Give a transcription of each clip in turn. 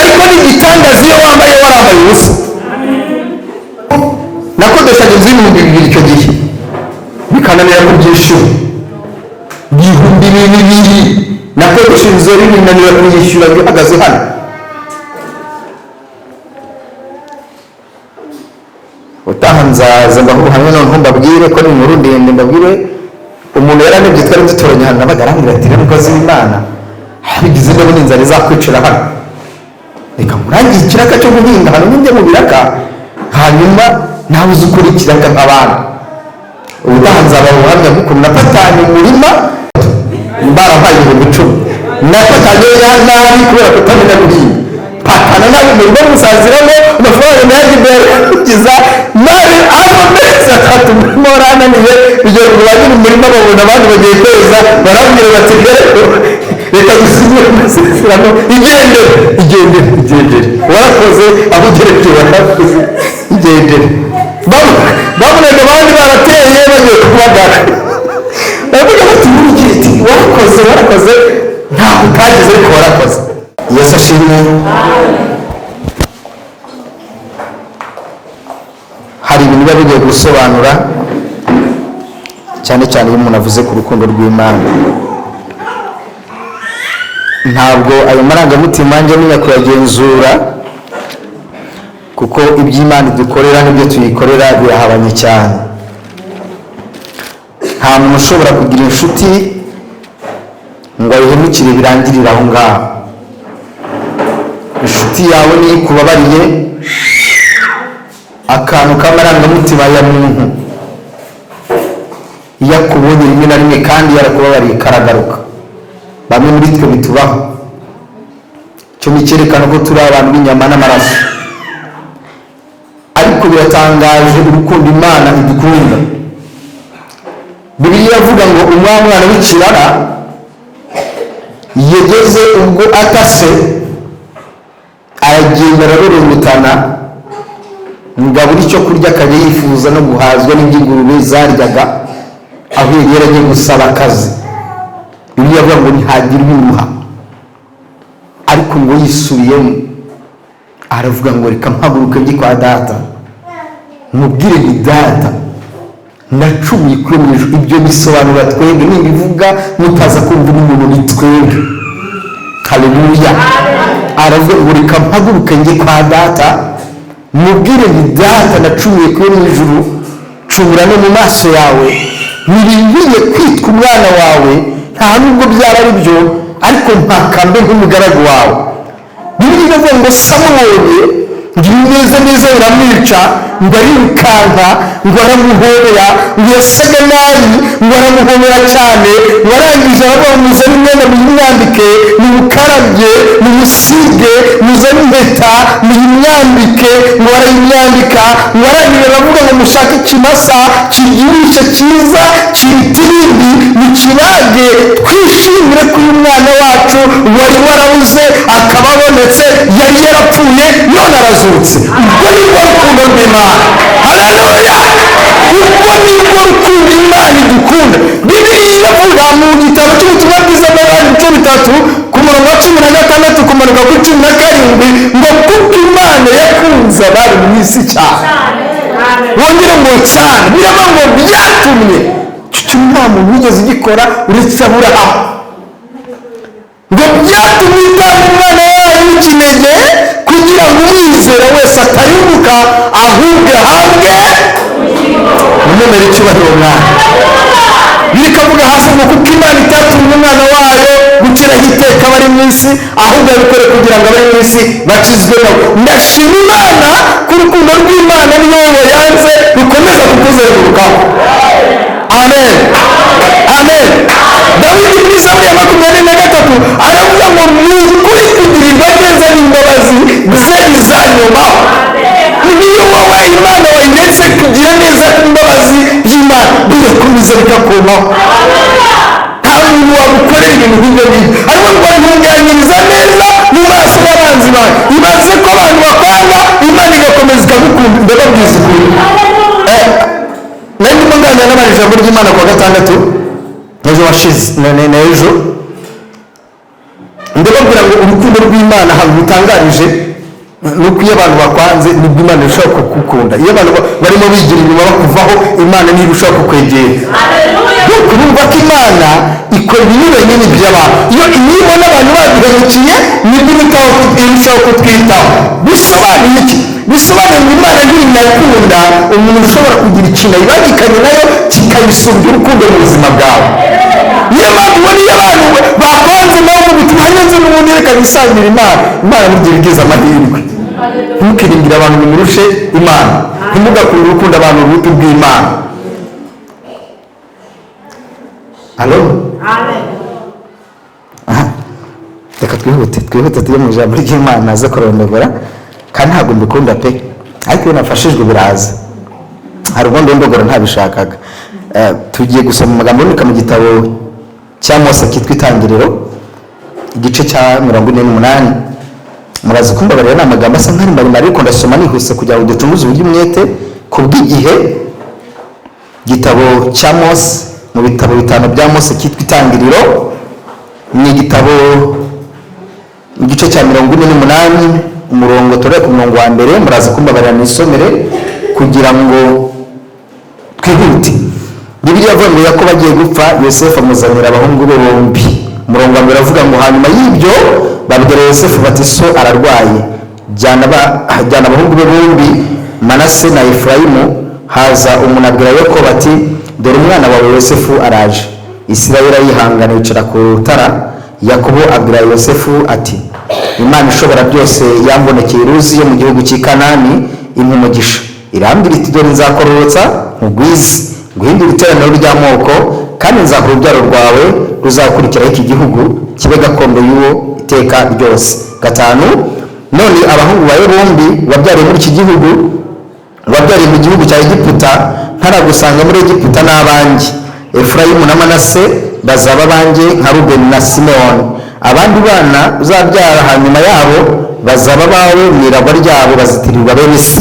ariko ni igitangaza iyo wambaye ubusa. Nakodeshaga inzu y'ibihumbi 2,000 icyo gihe bikananira kubyishyura. 2,200 nakodesha inzu binanira kuyishyura bihagaze hano. Utaha nzaza ndavuga hamwe noneho mbabwire ko ni inkuru ndende, mbabwire umuntu yaranebye twari dutoranye hano n'abagarangira ati n'umukozi w'Imana habigize ndabona inzara izakwicira hano, reka murangiye ikiraka cyo guhinga hano njye mu biraka hanyuma nawe uzi ukora ikiraka nk'abantu. Ubutaha nzaba ubuhamya bw'ukuntu nafatanye umurima mbarampaye 10,000 nafatanye ya nabi kubera kutamenya guhinga patana nabi umurima musaziramo amafaranga nayaje imbere kugiza nabi amezi 3 morananiye kugira ngo bagire umurima babona abandi bagiye kweza barabwira bati reka dusubire amasezerano igendere warakoze aho ugereje warakoze igendere. Babonaga abandi barateye bagiye kubagara bavuga bati ati warakoze ntabwo utagize ariko warakoze. Yesu ashimwe. Hari ibintu biba bigiye gusobanura cyane cyane iyo umuntu avuze ku rukundo rw'Imana. Ntabwo ayo marangamutima njye menya kuyagenzura kuko iby'Imana dukorera n'ibyo tuyikorera birahabanye cyane. Nta muntu ushobora kugira inshuti ngo ayihemukire birangirire aho ngaho. Inshuti yawe niyo ikubabariye akantu k'amarangamutima ya muntu, iyo akubonye rimwe na rimwe kandi yarakubabariye karagaruka. Bamwe muri twe bitubaho, cyo ni cyerekana ko turi abantu b'inyama n'amaraso, ariko biratangaje urukundo Imana idukunda. Bibiliya ivuga ngo umwana w'ikirara yageze ubwo atase aragenda ararorongotana ngo abure icyo kurya akajya yifuza no guhazwa n'iby'ingurube zaryaga aho yari yaragiye gusaba akazi. Bibiliya ivuga ngo ntihagira ubimuha, ariko ngo yisubiyemo aravuga ngo reka mpaguruke njye kwa data mubwire ni data nacumuye kuri mu ijuru. Ibyo bisobanura twebwe nibivuga mutaza kumva n'umuntu ni twebwe. Haleluya. Aravuga ngo reka mpaguruke njye kwa data mubwire ni data nacumuye kuri mu ijuru, cumura no mu maso yawe, ntibinkwiye kwitwa umwana wawe, nta nubwo byaba ari byo, ariko mpakambe nk'umugaragu wawe. Bibiliya iravuga ngo Samweli ngiye neza biramwica ngo arirukanka ngo aramuhobera ngo yasaga nabi ngo aramuhobera cyane, warangije aravuga muzane imyenda muyimwambike mukarabye mumusige muzane impeta muyimwambike ngo arayimwambika. Warangije aravuga ngo mushake ikimasa kibyibushye cyiza kiruta ibindi mukibage twishimire ko uyu mwana wacu wari warabuze akaba abonetse, yari yarapfuye none arazutse. Ubwo ni rwo rukundo rw'Imana. Haleluya. Ubwo ni rwo rukundo Imana idukunda. Bibiliya iravuga mu gitabo cy'ubutumwa bwiza bw'Abami 3 ku murongo wa 16 kumanuka ku 17 ngo kuko Imana yakunze abari mu isi cyane. Wongere ngo cyane biravuga ngo byatumye nta muntu wigeze ugikora uretse Aburahamu, ngo byatumye itanga umwana wayo w'ikinege kugira ngo umwizera wese atarimbuka ahubwo ahabwe umumera icyubahiro mwana. Bikavuga hasi ngo kuko Imana itatumye umwana wayo gukiraho iteka abari mu isi, ahubwo yabikore kugira ngo abari mu isi bakizweho. Ndashima Imana ko urukundo rw'Imana niyo yanze rukomeza kukuzengurukaho. Amen. Amen. Dawidi muri Zaburi ya 23 aravuga ngo ni ukuri kugirirwa neza n'imbabazi ze bizanyomaho. Niyo wowe Imana wayiretse kugira neza n'imbabazi by'Imana birakomeza bikakomaho. Nta muntu wagukorera ibintu nk'ibyo ngibyo, ariko ngo ntunganyiriza neza mu maso y'abanzi bawe. Ibaze ko abantu bakwanga Imana igakomeza ikagukunda. Ndababwiza ukuri. Nari ndimo nganira n'abari ijambo ry'Imana kuwa gatandatu ejo washize ejo ndababwira ngo urukundo rw'Imana ahantu bitangarije nuko iyo abantu bakwanze nibwo Imana irushaho kugukunda. Iyo abantu barimo bigira inyuma bakuvaho, Imana niyo irushaho kukwegera. Urumva ko Imana ikora ibinyuranye n'iby'abantu. Iyo ibona abantu baduhemukiye nibwo irushaho kutwitaho. Bisobanuye iki? Bisobanuye ngo Imana ntinakunda umuntu ushobora kugira ikintu ayibangikanye nayo kikayisumbya urukundo mu buzima bwawe. Niyo mpamvu ubona iyo abantu bakwanze nawe mu bituma hanze n'ubundi reka bisangire Imana. Imana burya ibigize amahirwe. Ntukiringire abantu bimurushe Imana. Ntimugakunde urukundo abantu urubuto rw'Imana. Halo? Amen. Reka twihute tujye mu ijambo ry'Imana aza kurondogora, kandi ntabwo mbikunda pe, ariko iyo nafashijwe biraza. Hari ubundi ndogora ntabishakaga. Tugiye gusoma amagambo aboneka mu gitabo cya Mose kitwa Itangiriro, igice cya 48. Murazi kumbabarira ni amagambo asa nk'ari maremare, ariko ndasoma nihuse kugira ngo ducunguze uburyo umwete ku bw'igihe. Igitabo cya Mose, mu bitabo 5 bya Mose kitwa Itangiriro, ni igitabo igice cya 48, umurongo tureka ku murongo wa mbere. Murazi kumbabarira nisomere kugira ngo twihute. Bibiliya ivuga ngo Yakobo agiye gupfa, Yosefu amuzanira abahungu be bombi. Umurongo wa mbere avuga ngo hanyuma y'ibyo babwira Yosefu bati so ararwaye, jyana abahungu be bombi Manase na Efurayimu. Haza umuntu abwira Yakobo ati dore umwana wawe Yosefu araje. Isirayeli arihangana yicara ku rutara. Yakobo abwira Yosefu ati Imana ishobora byose yambonekeye Ruzi yo mu gihugu cy'i Kanani impa umugisha, irambwira iti dore nzakororotsa nkugwize, nguhindure iteraniro ry'amoko, kandi nzakora urubyaro rwawe ruzakurikiraho iki gihugu kibe gakondo y'uwo iteka ryose. 5 none abahungu bawe bombi wabyariye muri iki gihugu, wabyariye mu gihugu cya Egiputa, ntaragusanga muri Egiputa n'abanjye. Efurayimu na Manase bazaba abanjye nka Rubeni na Simewoni. Abandi bana uzabyara hanyuma yabo bazaba bawe mu iragwa ryabo, bazitirirwa bene se.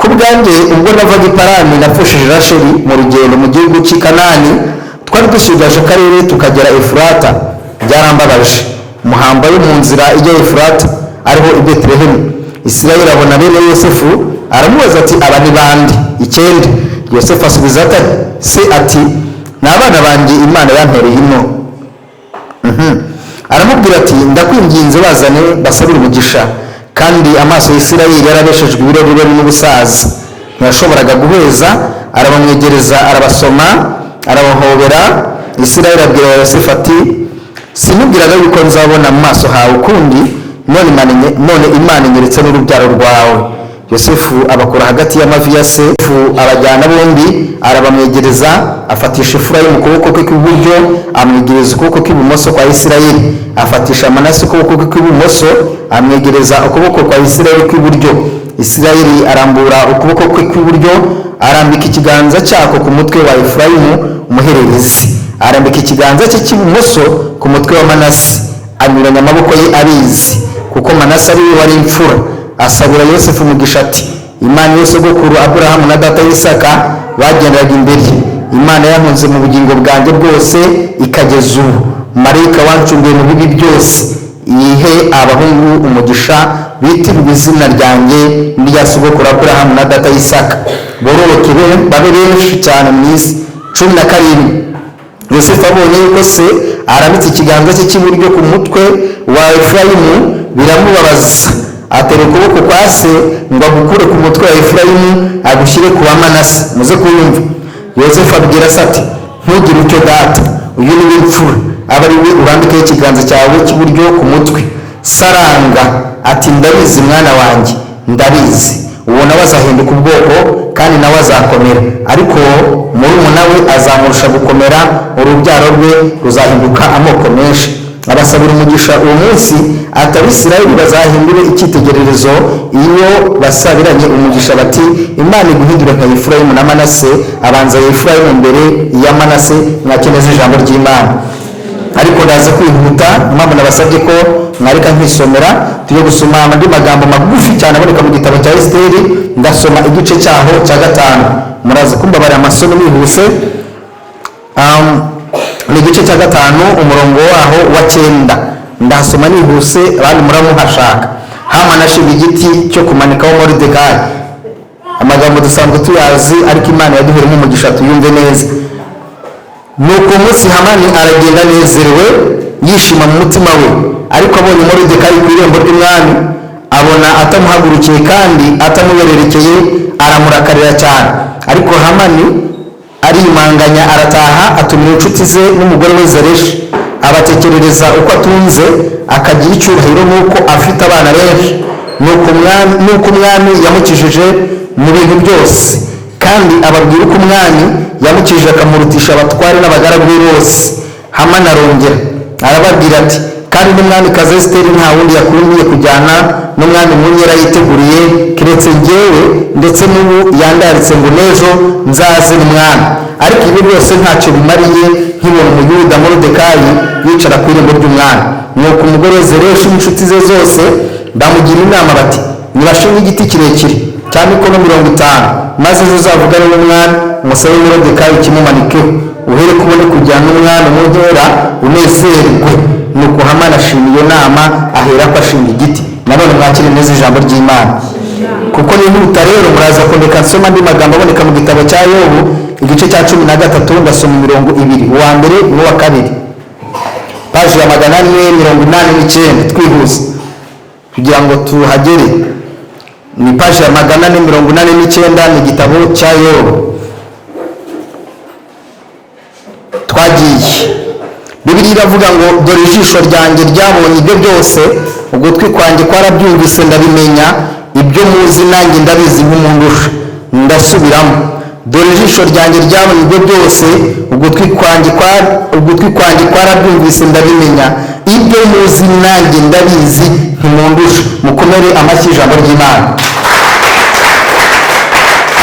Ku bwanjye ubwo navaga i Parani napfushije Rasheli mu rugendo mu gihugu cy'i Kanani, twari dusigaje akarere tukagera Efurata, byarambabaje. Muhamba yo mu nzira ijya Efurata ariho i Betelehemu. Isirayeli abona bene Yosefu, aramubaza ati aba ni bande? 9. Yosefu asubiza se ati ni abana banjye Imana yampereye ino. Aramubwira ati ndakwinginze bazane basabire umugisha. Kandi amaso ya Isirayeli yarabeshejwe ibirori n'ubusaza, ntiyashoboraga guheza. Arabamwegereza, arabasoma, arabahobera. Isirayeli abwira Yosefu ati sinubwiraga yuko nzabona mu maso hawe ukundi, none Imana inyeretse n'urubyaro rwawe. Yosefu abakura hagati y'amavi ya se, abajyana bombi, arabamwegereza, afatisha Efurayimu ukuboko kwe kw'iburyo, amwegereza ukuboko kw'ibumoso kwa Isirayeli. Afatisha Manase ukuboko kwe kw'ibumoso, amwegereza ukuboko kwa Isirayeli kw'iburyo. Isirayeli arambura ukuboko kwe kw'iburyo, arambika ikiganza cyako ku mutwe wa Efurayimu umuhererezi, arambika ikiganza cye cy'ibumoso ku mutwe wa Manase, anyuranya amaboko ye abizi, kuko Manase ari we wari imfura. Asabira Yosefu umugisha ati Imana yo sogokuru Aburahamu na data Isaka bagenderaga imbere, Imana yankunze mu bugingo bwanjye bwose ikageza ubu, marayika wancunguye mu bibi byose, yihe abahungu umugisha bitirirwa izina ryanjye n'irya sogokuru Aburahamu na data Isaka, bororoke babe benshi cyane mu isi. 17. Yosefu abonye yuko se arambitse ikiganza cye cy'iburyo ku mutwe wa Efurayimu, biramubabaza. Atera ukuboko kwa se ngo agukure ku mutwe wa Efurayimu agushyire ku wa Manase. Muze kuyumva. Yosefu abwira se ati ntugire icyo data, uyu ni we mfura, aba ari we urambikeho ikiganza cyawe cy'iburyo ku mutwe. Saranga ati ndabizi mwana wanjye, ndabizi. Uwo nawe azahinduka ubwoko kandi nawe azakomera, ariko murumuna we azamurusha gukomera, urubyaro rwe ruzahinduka amoko menshi. Abasabira umugisha uwo munsi ati Abisirayeli bazahindure icyitegererezo iyo basabiranye umugisha bati Imana iguhindure nka Efurayimu na Manase. Abanza Efurayimu mbere ya Manase. Mwakeneza ijambo ry'Imana, ariko ndaza kwihuta, impamvu nabasabye ko mwareka nkisomera. Tujye gusoma andi magambo magufi cyane aboneka mu gitabo cya Esiteri. Ndasoma igice cyaho cya 5. Muraza kumbabarira amasomo nihuse. Ni igice cya 5 umurongo waho wa 9. ndasoma nihuse abandi muramuhashaka. Hamani ashinga igiti cyo kumanikaho Moridekayi. Amagambo dusanzwe tuyazi ariko Imana yaduheremo umugisha tuyumve neza. Nuko umunsi Hamani aragenda anezerewe yishima mu mutima we, ariko abonye Moridekayi ku irembo ry'umwami abona atamuhagurukiye kandi atamubererekeye, aramurakarira cyane. Ariko Hamani arimanganya arataha, atumira inshuti ze n'umugore we Zereshi, abatekerereza uko atunze akagira icyubahiro n'uko afite abana benshi, nuko umwami yamukijije mu bintu byose, kandi ababwira uko umwami yamukijije akamurutisha abatware n'abagaragu be bose. Hamani arongera arababwira ati, kandi n'umwamikazi Esiteri nta wundi yakundiye kujyana n'umwami mu nkera yiteguriye keretse njyewe, ndetse n'ubu yandaritse ngo n'ejo nzaze n'umwami. Ariko ibi byose ntacyo bimariye nkibona umuyuda Moridekayi yicara ku irembo ry'umwami. Nuko umugore Zereshi n'inshuti ze zose bamugira inama bati, nibashinge igiti kirekire cya mikono 50, maze ejo uzavugane n'umwami umusabe Moridekayi kimumanikeho, uhere kubone kujyana n'umwami mu nkera unezerwe. Nuko Hamani ashima iyo nama, ahera ko ashinga igiti. Nanone mwakire neza ijambo ry'Imana. Kuko nihuta rero muraza kundeka nsoma andi magambo aboneka mu gitabo cya Yobu igice cya 13, ndasoma imirongo 2, uwa mbere n'uwa kabiri, paji ya 489, twihuse kugira ngo tuhagere. Ni paji ya 489 ni igitabo cya Yobu. Twagiye. Bibiliya iravuga ngo, dore ijisho ryanjye ryabonye ibyo byose, ugutwi kwanjye kwarabyumvise ndabimenya, ibyo muzi nanjye ndabizi nk'umundusha. Ndasubiramo, dore ijisho ryanjye ryabonye ibyo byose, ugutwi kwanjye kwarabyumvise ndabimenya, ibyo muzi nanjye ndabizi nk'umundusha. Mukomere amashyi ijambo ry'Imana.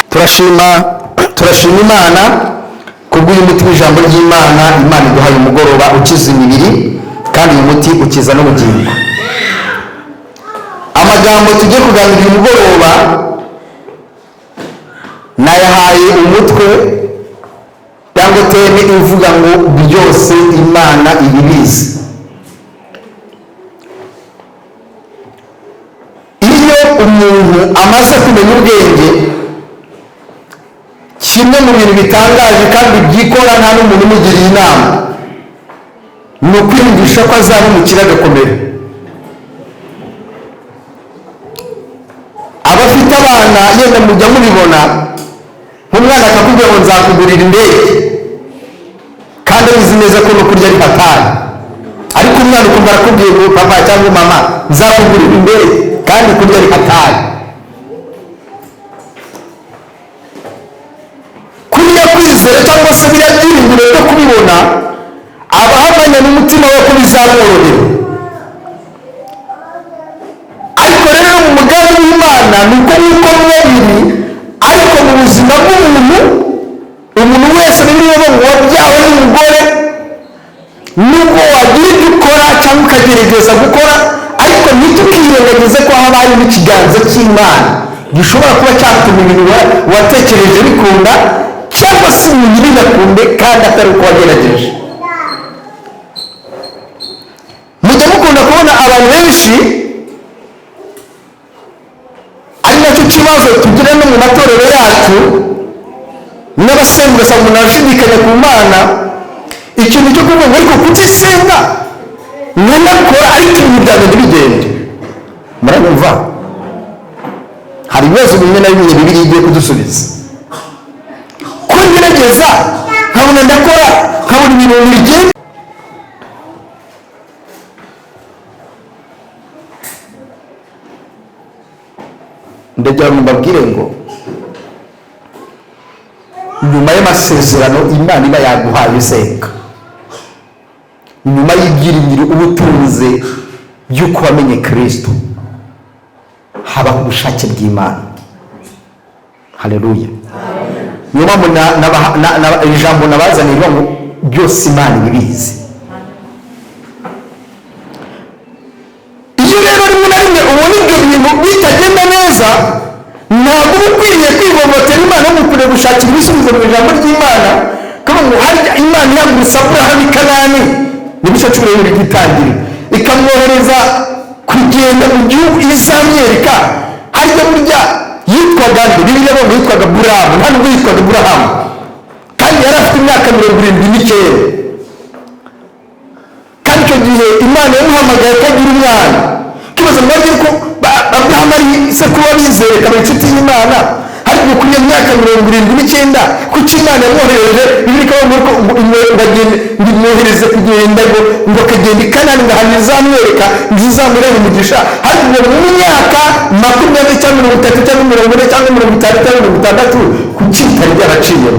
Turashima Imana kubw'uyu muti w'ijambo ry'Imana. Imana iduhaye umugoroba ukiza imibiri, kandi uyu muti ukiza n'ubugingo. Amagambo tugiye kuganira uyu mugoroba nayahaye umutwe cyangwa teme ivuga ngo byose Imana ibibizi. Iyo umuntu amaze kumenya ubwenge, kimwe mu bintu bitangaje kandi byikora nta n'umuntu umugiriye inama, ni ukwiyumvisha ko azabimukira agakomera. Abafite abana yenda mujya mubibona, nk'umwana akakubwira ngo nzakugurira indege, kandi abizi neza ko no kurya ari hatari. Ariko umwana ukumva arakubwiye ngo papa cyangwa mama nzakugurira indege, kandi kurya ari hatari. Kwizera cyangwa se biriya byiringiro byo kubibona, abahamanya n'umutima we ko bizamworohera. Ariko rero mu mugambi w'Imana ni uko nk'uko mwebiri, ariko mu buzima bw'umuntu, umuntu wese niba wabyawe n'umugore, nubwo wagira ibyo ukora cyangwa ukagerageza gukora, ariko ntitukirengagize ko haba hari n'ikiganza cy'Imana gishobora kuba cyatuma ibintu watekereje bikunda, cyangwa se umuntu bigakunde kandi atari uko wagerageje. Mujya mukunda kubona abantu benshi, ari nacyo kibazo tugira no mu matorero yacu n'abasenga, ugasanga umuntu arashidikanya ku Mana, ikintu cyo kuvuga ngo ariko kutisenga nkanakora ariko ibintu byanjye ntibigende. Murabumva, hari ibibazo bimwe na bimwe Bibiliya igiye kudusubiza. Ngerageza nkabona ndakora, nkabona ibintu bigenda. Ndagira ngo mbabwire ngo nyuma y'amasezerano Imana iba yaguhaye usenga, nyuma y'ibyiringiro ubutunzi by'uko wamenye Kristo, haba ubushake bw'Imana. Haleluya. Niyo mpamvu ijambo nabazanira ngo byose Imana ibibizi. Iyo rero rimwe na rimwe ubona ibyo bintu bitagenda neza, ntabwo uba ukwiriye kwivovotera Imana no kure gushakira ibisubizo mu ijambo ry'Imana. Kuko ngo harya Imana yagurutse Aburahamu i Kanani, ni byo cyo rero gitangira. ikamwohereza kugenda mu gihugu izamwereka. harya burya yitwaga nde? Bibiliya ngo yitwaga Buramu, nta nubwo yitwaga Burahamu, kandi yari afite imyaka 79. kandi icyo gihe Imana yamuhamagaye atagira umwana. Kibazo mwagiye ko Abrahamu ari se kuba bizeye akaba inshuti y'Imana, ariko kuri iyo myaka 79 kuki Imana yamwohereje? Bibiliya ikavuga ngo imwohereze kugenda ngo akagenda i Kanani ngo ahantu izamwereka ngo izamurebe umugisha. ariko mu myaka 20 cyangwa 30 cyangwa 40 cyangwa 50 cyangwa 60 kuki itari byaraciyemo?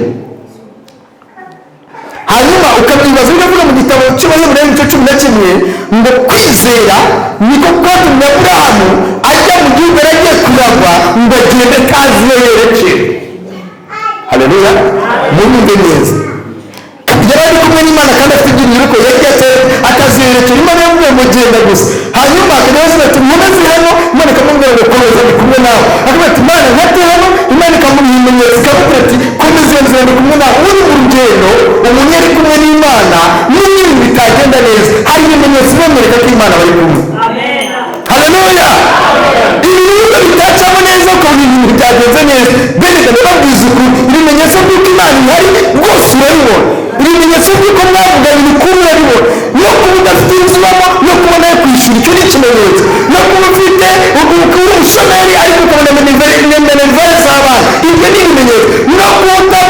hanyuma ukabyibaza ukavuga mu gitabo cy'Abahebureyo 11 ngo kwizera niko kwatumye Aburahamu ajya mu gihugu yaragiye kuragwa ngo agende atazi iyo yerekeye. Haleluya, mwumve neza. yari ari kumwe n'Imana kandi afite ibyiringiro yagiye ataziyerekera. Imana yamubwiye ngo genda gusa. hanyuma akabaza ati nkomeze hano, Imana ikamubwira ngo komeza ndi kumwe nawe. akavuga ati Imana nkate hano, Imana ikamuha ibimenyetso ikavuga ati komeza iyo nzira ndi kumwe nawe. uri mu rugendo umuntu yari kumwe n'Imana n'ibintu bitagenda neza, hari ibimenyetso bimwereka ko Imana bari kumwe. Haleluya, ibintu bitacamo neza ukabona ibintu bitagenze neza. bene ndababwiza ukuri, ibimenyetso by'uko Imana ihari rwose urabibona. ibimenyetso by'uko mwavuganye ibikuru urabibona. no kuba udafite inzu ubamo, no kubona yo kwishyura, icyo ni ikimenyetso. no kuba ufite ukaba umushomeri ariko ukabona minerivare z'abana, ibyo ni ibimenyetso. no kuba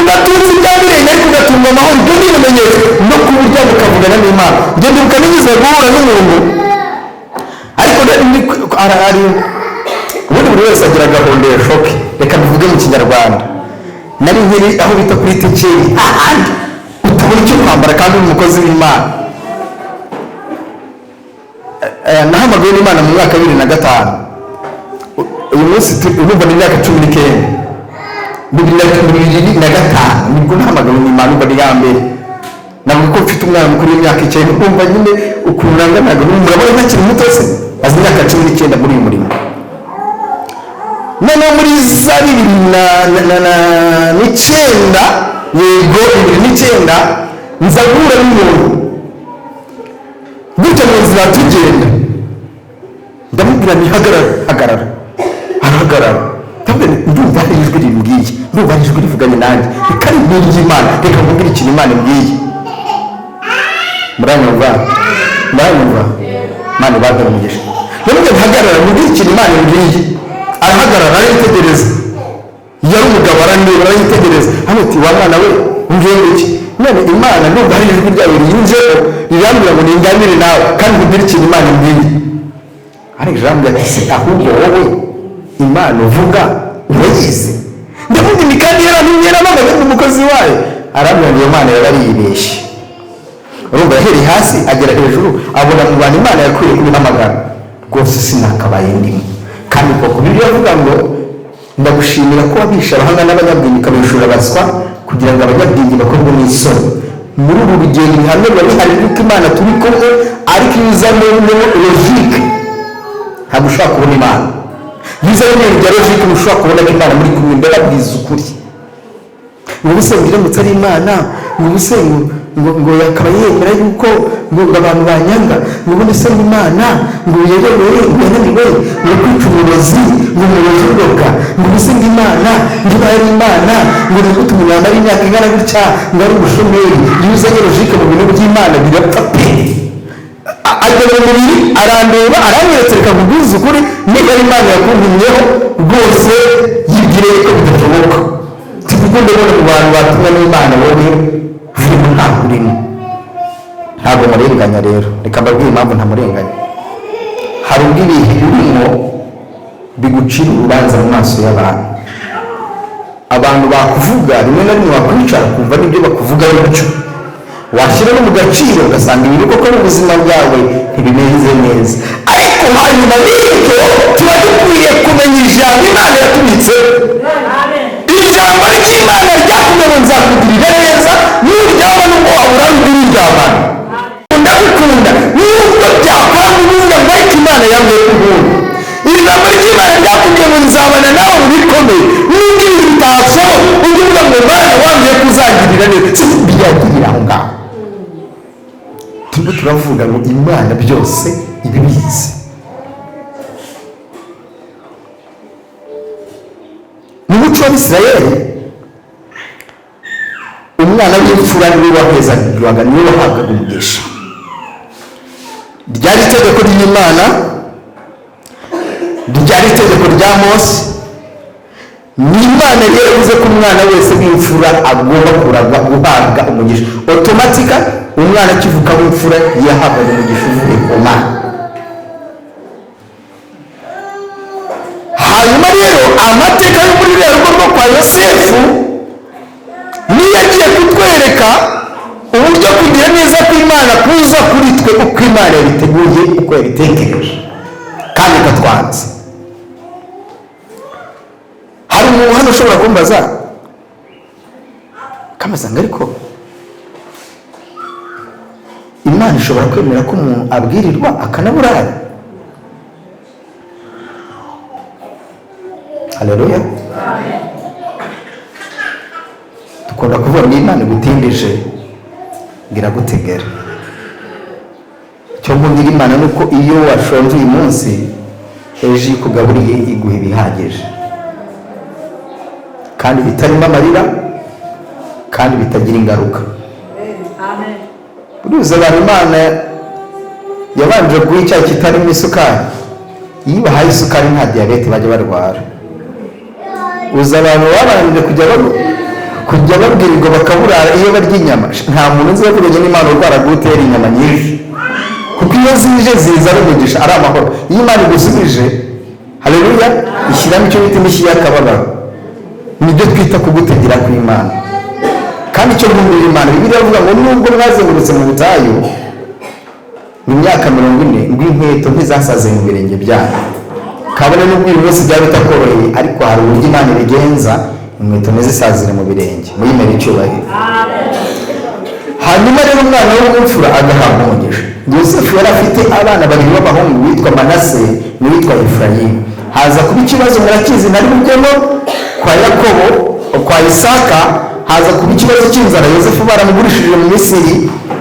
udatunze ibya mirenge ariko ugatunga amahoro, ibyo ni ibimenyetso. no kuba urya mukavugana n'Imana. ngende ukanigeze guhura n'umuntu ariko ari ubundi buri wese agira agahondesho ke. reka bivuge mu Kinyarwanda. nari nkiri aho bita kuri Tekeri, ahandi utabona icyo kwambara kandi uri umukozi w'Imana. nahamagawe n'Imana mu mwaka 2005. uyu munsi urumva ni imyaka 19. 2005 nibwo nahamagawe n'Imana. ubwo ni ya mbere nabwo ko mfite umwana mukuru w'imyaka 9. kumva nyine ukuntu nanganaga n'umurabona ntakiri muto se, azi imyaka 19 muri uyu murimo. noneho muri za 2009 yego 2009 nza guhura n'umuntu gutya mu nzira tugenda, ndamubwira nti hagarara. arahagarara. ndumva hari ijwi rimbwiye, ndumva hari ijwi rivuganye nanjye, reka rimbwira iry'Imana, reka nkubwire ikintu Imana imbwiye. muranyumva? Imana ibadara umugisha. ndamubwira ntihagarara, nkubwire ikintu Imana imbwiye. arahagarara arayitegereza. yari umugabo arandeba arayitegereza. hano ati wa mwana we mbwira iki? none Imana ndumva hari ijwi ryawe riyinjeho rirambwira ngo ninganire nawe kandi nkubwire ikintu Imana imbwiye. ariko ijambo ati ahubwo wowe Imana uvuga urayizi? ndavuga ni kandi yaramamaga n'umukozi wayo. arambwira ngo iyo Mana yarariyibeshye. urumva yahereye hasi agera hejuru abona mu bantu Imana yakwiye kubihamagara. rwose sinakabaye ndimo. kandi koko Bibiliya avuga ngo ndagushimira ko wabisha abahanga n'abanyabwenge ukabishura abaswa kugira ngo abanyabwenge bakorwe n'isoni. muri ubu rugendo ibihamya biba bihari yuko Imana turi kumwe, ariko iyo uzanemo logike ntabwo ushobora kubona Imana. iyo uzanemo ibintu bya logike ntushobora kubona ko Imana muri kumwe. ndababwiza ukuri, ngo se biramutse ari Imana, ngo se ngo yakaba yemera yuko ngo abantu banyanga, ngo ubundi se Imana ngo yerewe yananiwe ngo kwica umurozi, ngo umurozi uroga, ngo se Imana ngo ari Imana ngo ni gute umuntu yamara imyaka ingana gutya ngo ari umushomeri. iyo uzanye logike mu bintu by'Imana birapfa pe. agera mu mubiri arandeba aramweretse, reka nkubwize ukuri, niba ari Imana yakuntumyeho rwose yibwire ko bidashoboka. kuko ndabona mu bantu batumwe n'Imana wowe urimo ntabwo urimo. ntabwo murenganya rero, reka mbabwire impamvu ntamurenganya. hari ubwo ibihe urimo bigucira urubanza mu maso y'abantu. abantu bakuvuga rimwe na rimwe wakwicara kumva n'ibyo bakuvuga bityo, washyira no mu gaciro ugasanga ibiri koko n'ubuzima bwawe ntibimeze neza. ariko hanyuma y'ibyo tuba dukwiye kumenya ijambo Imana yatubitse. ijambo ry'Imana ryatumye ngo nzakugirira neza, nuryama n'ubwo wabura uryamana. ndabikunda nubwo byakwanga ubundi ngo ariko Imana yambwiye kubunda. ijambo ry'Imana ryatumye ngo nzabana nawe mu bikomeye, n'ibindi bitashoboka ujye uvuga ngo Imana wambwiye kuzagirira neza. si byagirira aho ngaho turimo turavuga bivuga ngo Imana byose ibibizi. Mu muco w'Abisirayeli umwana w'imfura niwe wahezagirwaga, niwe wahabwaga umugisha. Ryari itegeko ry'Imana, ryari itegeko rya Mose. Ni Imana rero yavuze ko umwana wese w'imfura agomba guhabwa umugisha. Automatika umwana akivuka w'imfura yahabwaga umugisha uvuye ku Mana. Hanyuma rero amateka yo muri rero rwo kwa Yosefu niyo agiye kutwereka uburyo kugira neza kw'Imana kuza kuri twe uko Imana yabiteguye, uko yabitekereje kandi ikatwanze. Hari umuntu hano ushobora kumbaza kamasanga, ariko Imana ishobora kwemera ko umuntu abwirirwa akanaburara? Haleluya. Dukunda kuvuga ngo Imana igutindije ngira gutegera. Cyo nkundira Imana nuko iyo washonje uyu munsi, ejo ikugaburiye iguha ibihagije kandi bitarimo amarira kandi bitagira ingaruka. Buriya abantu Imana yabanje guha icyayi kitarimo isukari. Iyo bahaye isukari nta diyabete bajya barwara. Uza abantu babanje kujya babwirirwa bakaburara iyo barya inyama. Nta muntu nzi yakuranye n'Imana urwara gutera inyama nyinshi, kuko iyo zije ziza ari umugisha, ari amahoro. Iyo Imana igusubije, haleluya, ishyiramo icyo bita imishyi y'akababaro. Nibyo twita kugutegera kw'Imana. Kandi icyo nkundira Imana, Bibiliya ivuga ngo nubwo mwazengurutse mu butayu mu myaka 40, ngo inkweto ntizasaze mu birenge byanyu. Kabone n'ubwo uyu munsi byaba bitakoroheye, ariko hari uburyo Imana ibigenza inkweto ntizisazire mu birenge. Muyimere icyubahiro. Hanyuma rero umwana w'umfura agahabwa umugisha. Yosefu yari afite abana babiri b'abahungu, witwa Manase n'uwitwa Efurayimu. Haza kuba ikibazo murakizi, nari bujyemo kwa Yakobo, kwa Isaka, haza kuba ikibazo cy'inzara. Yosefu baramugurishije mu Misiri,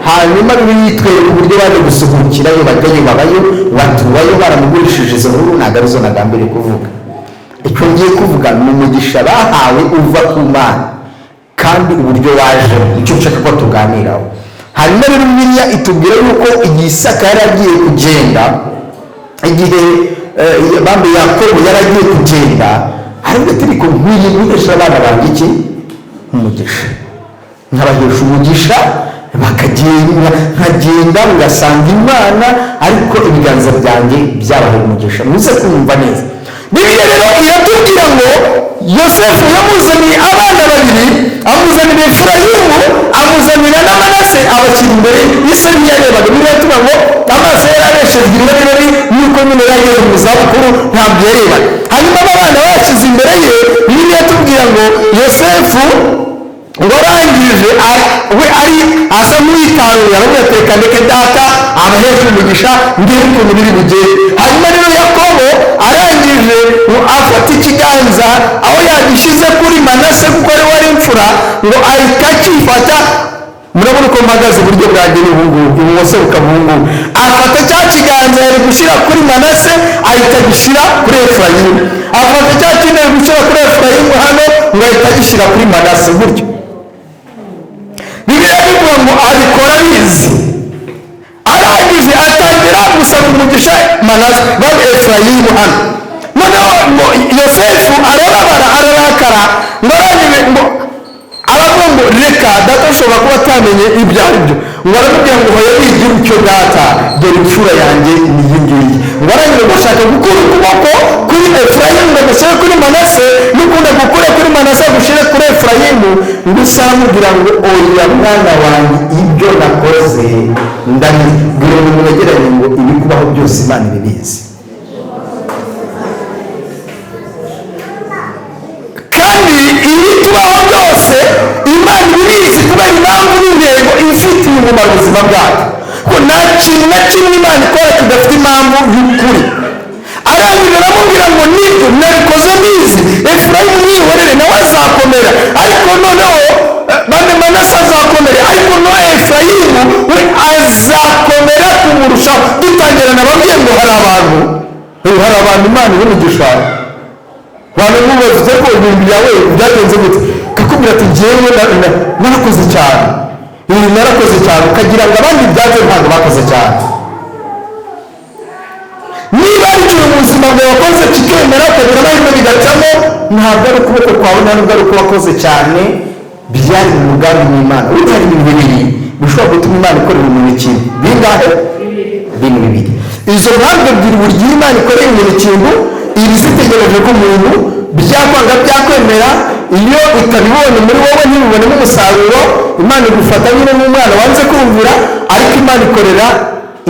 hanyuma bitwereka uburyo baje gusuhukirayo, bajyayo babayo, batubayo, baramugurishije. Izo nkuru ntabwo arizo nagambiriye kuvuga. Icyo ngiye kuvuga ni umugisha bahawe uva ku Mana kandi uburyo waje, icyo nshaka ko tuganiraho. Hanyuma rero Bibiliya itubwira yuko igihe Isaka yari agiye kugenda, igihe bambe Yakobo yari agiye kugenda, ariko ariko nkwiye guhesha abana banjye iki umugisha, nkabahesha umugisha bakagenda, nkagenda ngasanga Imana, ariko ibiganza byanjye byabaha umugisha. Muze kumva neza. Bibiliya rero iratubwira ngo Yosefu yamuzaniye abana babiri, amuzanira Efurayimu, amuzanira na Manase, abashyira imbere y'ise ntiyarebaga. Bibiliya iratubwira ngo amaso yari abeshejwe ibirori, nuko nyine yageze mu zabukuru ntabwo yarebaga. Hanyuma aba bana bashyize imbere ye, Bibiliya iratubwira ngo Yosefu ngo arangije we ari asa n'uwitaruye, aramuteka ndeke data abahesha umugisha ngiye ukuntu biri bugende. Hanyuma rero Yakobo arangije afata ikiganza, aho yagishyize kuri Manase kuko ari wari imfura, ngo ahita akifata. Murabona uko mpagaze uburyo bwanjye n'ubungubu, ibumoso bukabungubu. Afata cya kiganza yari gushyira kuri Manase, ahita agishyira kuri Efurayimu. Afata cya kindi yari gushyira kuri Efurayimu hano, ngo ahita agishyira kuri Manase gutyo. Bibiliya ivuga ngo abikora abizi. Arangije atangira gusaba umugisha Manase babe Efurayimu hano. Noneho Yosefu arababara, ararakara, ngo arangije ngo aravuga ngo reka data ashobora kuba atamenye ibyo ari byo. Ngo aramubwira ngo hoya wigira utyo data, dore imfura yanjye ni iyi ngiyi. Ngo arangije gushaka gukura ukuboko kuri Efurayimu ngo agashyire kuri Manase, n'ukunda gukura kuri Manase agushyire kuri Efurayimu, ngo usamubwira ngo oya mwana wanjye, ibyo nakoze ndabibwira umuntu wegeranye ngo ibikubaho byose Imana ibibizi. Kandi ibitubaho byose Imana ibibizi, kubera impamvu n'intego ifitiye umumaro ubuzima bwacu. Ko nta kintu na kimwe Imana ikora kidafite impamvu y'ukuri. Arangije aramubwira ngo nibyo nabikoze mbizi, Efurayimu mwihorere nawe azakomera, ariko noneho bane Manase azakomere, ariko no Efurayimu we azakomera kumurushaho. Dutangira nababwiye ngo hari abantu Imana y'umugisha abantu mubaze ko ibintu byawe byagenze gute, kakubwira ati njyewe narakoze cyane, narakoze cyane, ukagira ngo abandi byaje ntabwo bakoze cyane. Niba ari ikintu mu buzima bwawe wakoze kikemera ukagira amahirwe bigacamo, ntabwo ari ukuboko kwawe, ntabwo ari uko wakoze cyane, byari mu mugambi w'Imana. Uretse hari ibintu bibiri bishobora gutuma Imana ikorera umuntu ikintu. Bingahe? Bintu bibiri. Izo mpamvu ebyiri buri gihe Imana ikorera umuntu ikintu, iri zitegereje ko umuntu byakwanga byakwemera, iyo itabibonye muri wowe ntibibonemo umusaruro, Imana igufata nyine nk'umwana wanze kumvira, ariko Imana ikorera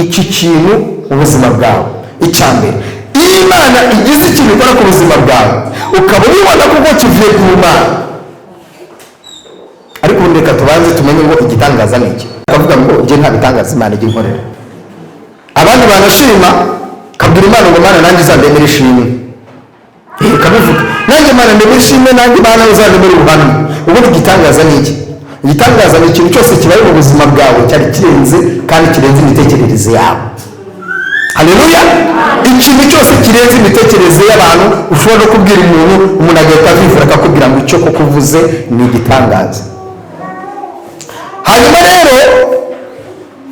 iki kintu ubuzima bwawe. Icya mbere, iyo Imana igize ikintu ikora ku buzima bwawe ukaba ubibona kuko kivuye ku Mana. Ariko ubundi reka tubanze tumenye ngo igitangaza ni iki. Akavuga ngo njye nta bitangaza Imana ijya inkorera. Abandi banashima kabwira Imana ngo Mana nanjye uzandemera ishimwe, kabivuga nanjye Mana ndemera ishimwe, nanjye Mana uzandemera ubuhamya. Ubundi igitangaza ni iki? Igitangaza ni ikintu cyose kibaye mu buzima bwawe cyari kirenze kandi kirenze imitekerereze yawe. Haleluya! Ikintu cyose kirenze imitekerereze y'abantu ushobora no kubwira umuntu agahita avivura akakubwira ngo icyo kukuvuze ni igitangaza. Hanyuma rero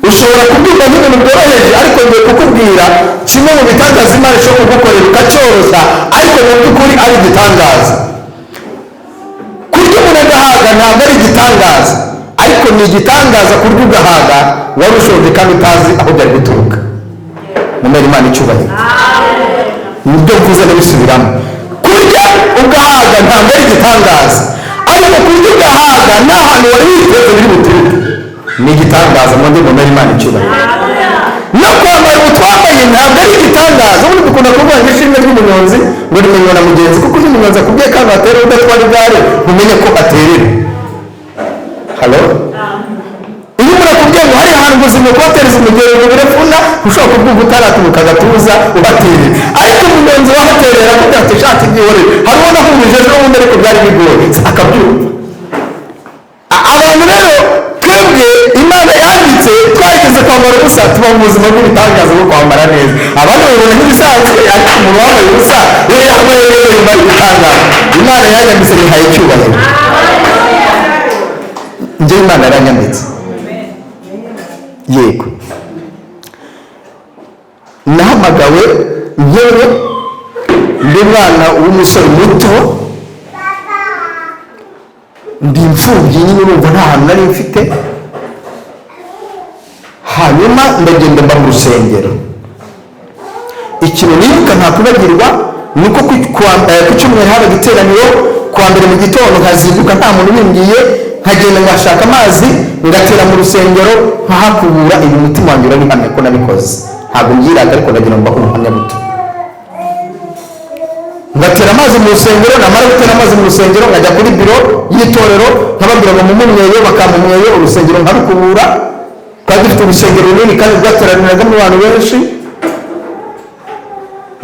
ushobora kubwirwa n'ibintu byoroheje, ariko ngiye kukubwira kimwe mu bitangaza Imana ishobora kugukorera ukacyoroshya, ariko mu by'ukuri ari igitangaza. Kurya umuntu agahaga ntabwo ari igitangaza, ariko ni igitangaza kurya ugahaga wari ushonje kandi utazi aho byari guturuka. Mumere Imana icyubahiro. Nibyo mvuze ndabisubiramo. Kurya ugahaga ntabwo ari igitangaza, ariko kurya ugahaga nta hantu wari witeze biri buturuke ni igitangaza. Mumere Imana icyubahiro. No kwambara utwambaye ntabwo ari igitangaza. Ubundi dukunda kuvuga ngo ishimwe ry'umunyonzi ngo rimenywa na mugenzi, kuko iyo umunyonzi akubwiye kandi atera udatwara igare umenye ko aterera. Halo? Iyo umuntu akubwiye ngo hari ahantu ubuzima kubatereza umugero ngo birefuna, ushobora kubwumva utaraturuka agatuza ubaterera, ariko umunyonzi wahaterera akubwira ati shati byihorere, hariho nahumije ejo bundi ariko byari bigoye, akabyumva. Abantu rero twebwe Imana yanditse twageze kwambara ubusa, tuba mu buzima bw'ibitangaza bwo kwambara neza. Abandi babibona nk'ibisanzwe, ariko umuntu wambaye ubusa iyo yambaye neza yumva ari igitangaza. Imana yanyambitse nihaye icyubahiro. Njye Imana yaranyambitse. Yego, nahamagawe yewe ndi umwana w'umusore muto, ndi imfubyi nyine, urumva nta hantu nari mfite. Hanyuma ndagenda mba mu rusengero. Ikintu nibuka ntakwibagirwa ni uko ku cyumweru habaga iteraniro, kuwa mbere mu gitondo nkazinduka nta muntu ubimbwiye, nkagenda ngashaka amazi ngatera mu rusengero nkahakubura. Ibi umutima wanjye urabihamya ko nabikoze, ntabwo nbyirata, ariko ndagira ngo mbahe ubuhamya buto. Ngatera amazi mu rusengero, namara gutera amazi mu rusengero nkajya kuri biro y'itorero nkababwira ngo mumumweyo, bakamumweyo, urusengero nkarukubura. Twari dufite urusengero runini kandi rwateraniragamo abantu benshi.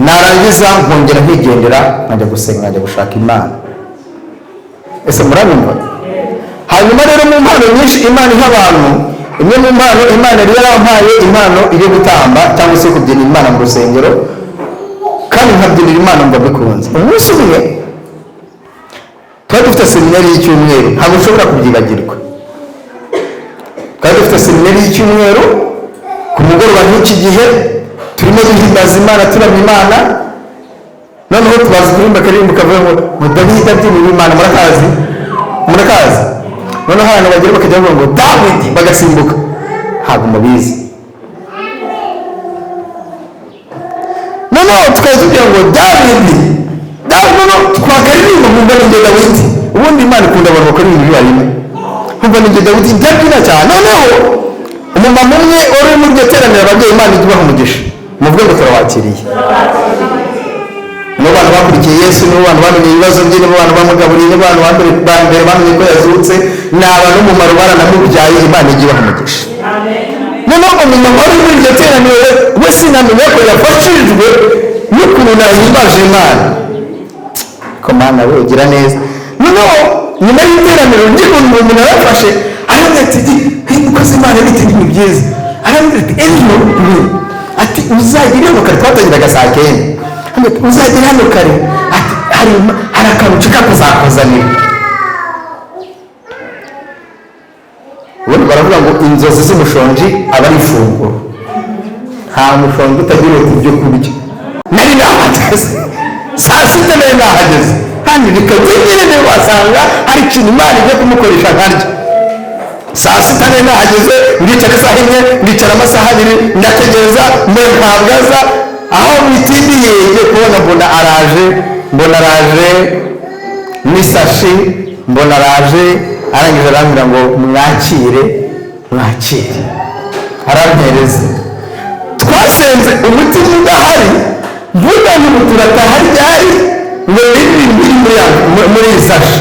Narangiza nkongera nkigendera nkajya gusenga, nkajya gushaka Imana. Ese murabimva? Hanyuma rero mu mpano nyinshi Imana iha abantu, imwe mu mpano Imana yari yarampaye impano yo gutamba cyangwa se kubyina Imana mu rusengero, kandi nkabyinira Imana mba bikunze. Umunsi umwe twari dufite seminari y'icyumweru, ntabwo ushobora kubyibagirwa. Twari dufite seminari y'icyumweru, ku mugoroba nk'iki gihe turimo duhimbaza Imana, turamya Imana. Noneho tubaza kuririmba akaririmbo kavuga ngo Dawidi abyinira Imana. Murakazi? Noneho abantu bagera bakajya bavuga ngo Dawidi, bagasimbuka. Ntabwo mubizi. Noneho tukajya tugira ngo Dawidi, noneho twakaririmba nkumva ni Dawidi. Ubundi Imana ikunda abantu bakora ibintu bibarimo, nkumva ni Dawidi ndabyina cyane. Noneho umumama umwe wari uri muri iryo teraniro, ababyeyi Imana ijya ibaha umugisha, muvuge ngo turawakiriye. Nibo bantu bakurikiye Yesu, nibo bantu bamenye ibibazo bye, nibo bantu bamugaburiye, nibo bantu ba mbere bamenye ko yazutse, ni abantu umumaro baranamubyaye. Imana ijya ibaha umugisha. Noneho umumama wari muri iryo teraniro we sinamenye ko yafashijwe n'ukuntu nahimbaje Imana. Ko Mana we ugira neza. Noneho nyuma y'iteraniro ngiye kumva umuntu yarafashe aravuga ati umukozi Imana bite ni byiza arambwira ati ejo ati uzagire hano kare twatangiraga saa 9 uzagire hano kare ati hari akantu nshaka kuzakuzanira ubundi baravuga ngo inzozi z'umushonji aba ari ifunguro nta mushonji utagira ibyo kurya nari nahageze saa 6 nari nahageze kandi bikabyinjirane wasanga hari ikintu Imana igiye kumukoresha nkarya saa 6 nari nahageze ndicara saa 1 ndicara amasaha 2 ndategereza mpabwaza aho mitindiye ngiye kubona mbona araje n'isashi mbona araje arangije arambwira ngo mwakire arampereza twasenze umutima udahari mvuga ngo turatahari ryari ngo biri muri isashi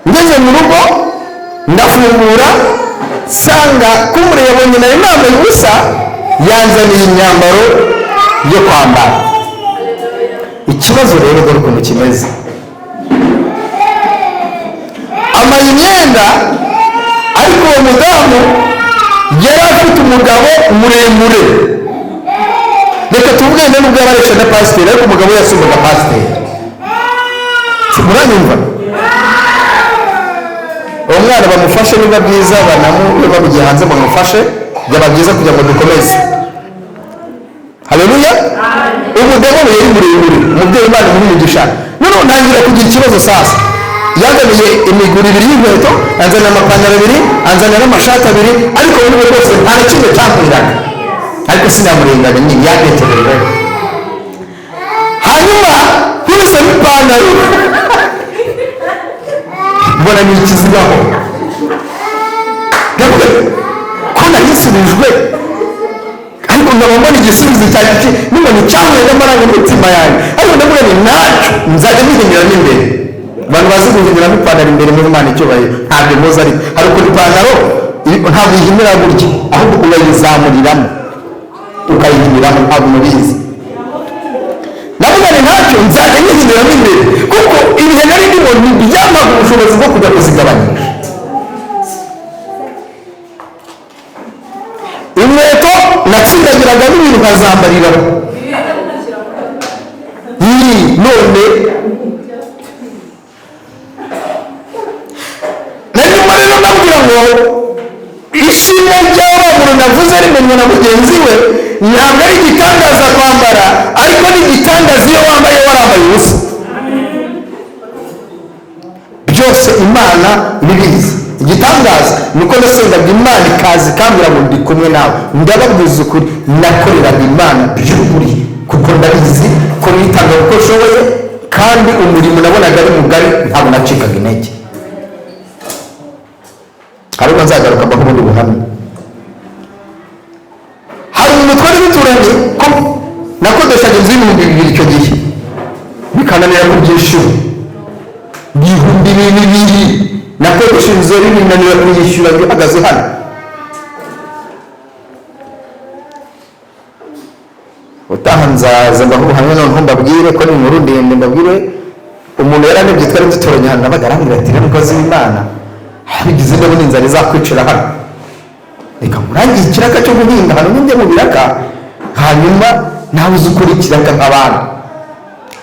ngeze mu rugo ndafungura sanga kumure yabonye nari nambaye ubusa yanzaniye imyambaro yo kwambara ikibazo rero dore ukuntu kimeze amaye imyenda ariko uwo mudamu yari afite umugabo muremure reka tuvuge nubwo yabaresha na pasiteri ariko umugabo yasumbaga pasiteri muranyumva uwo mwana bamufashe niba byiza bamugiye hanze bamufashe byaba byiza kugira ngo dukomeze haleluya umugabo yari muremure umubyeyi Imana umugisha noneho ntangira kugira ikibazo sasa yazaniye imiguru 2 y'inkweto azana amapantaro 2 azana n'amashati 2 ariko ubu rwose nta kintu cyamuriraga ariko sinamurenganya nyine yageterewe hanyuma nkubise n'ipantaro mbona ni ikizigaho ndavuga ko nayisubijwe ariko ndabona igisubizo cyanjye n'umuntu cyahuye n'amarangamutima yanjye ariko ndavuga ni nacyo nzajya mbihinduramo imbere abantu bazi guhinduramo ipantaro imbere muri Imana icyubahiro ntabwo muzi ariko hari ukuntu ipantaro ntabwo uyihindura gutya ahubwo ukayizamuriramo ukayihindiramo ntabwo mubizi ndavuga ni nacyo nzajya mbihinduramo imbere kuko ibihe nari ndimo byamaga ubushobozi bwo kujya kuzigabanyisha inkweto natsindagiraga n'ibintu nkazambariraho none nanyuma rero ndabwira ngo ishimwe ry'aho umuntu navuze rimenywa na mugenzi we ntabwo ari igitangaza kwambara ariko ni igitangaza iyo wambaye warambaye ubusa byose Imana ibizi igitangaza nuko nasengaga Imana ikazi kambira ngo ndi kumwe nawe ndababwiza ukuri nakoreraga Imana by'ukuri kuko ndabizi ko nitanga uko nshoboye kandi umurimo nabonaga ari mugari ntabwo nacikaga intege ariko nzagaruka mbaho buhamya hari umuntu twari duturanye ko nakodeshaga inzu y'ibihumbi 2 icyo gihe bikananira kubyishyura 2,200 nakodesha inzu y'ibinanira kuyishyura bihagaze hano utaha nzaza mbaho ubuhamya noneho mbabwire ko ni inkuru ndende mbabwire umuntu yarandebye twari duturanye hano nabaga arambwira ati n'umukozi w'Imana bigize ndabona inzara izakwicira hano reka murangiye ikiraka cyo guhinga hano njye mu biraka hanyuma nawe uzi ukora ikiraka nk'abantu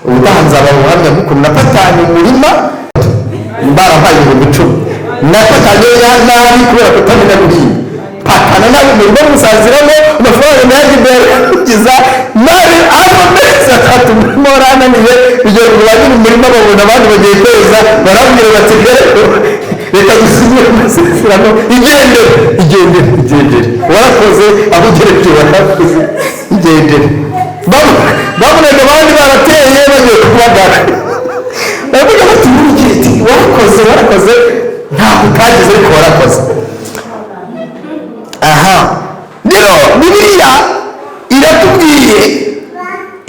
ubutaha nzaba ubuhamya bw'ukuntu napatanye umurima mbarampaye 10,000 napatanye nabi kubera kutamenya guhinga patana nabi umurima musaziramo amafaranga nayagimbere kugeza nabi abo mezi 3 morananiye bigera ngo bagire umurima babona abandi bagiye kweza barabwira bati reka dusubire amasezerano igendere warakoze aho ugereje warakoze igendere babonaga abandi barateye bagiye kubagara baravuga bati murigiti warakoze ntabwo utagize ariko warakoze aha rero Bibiliya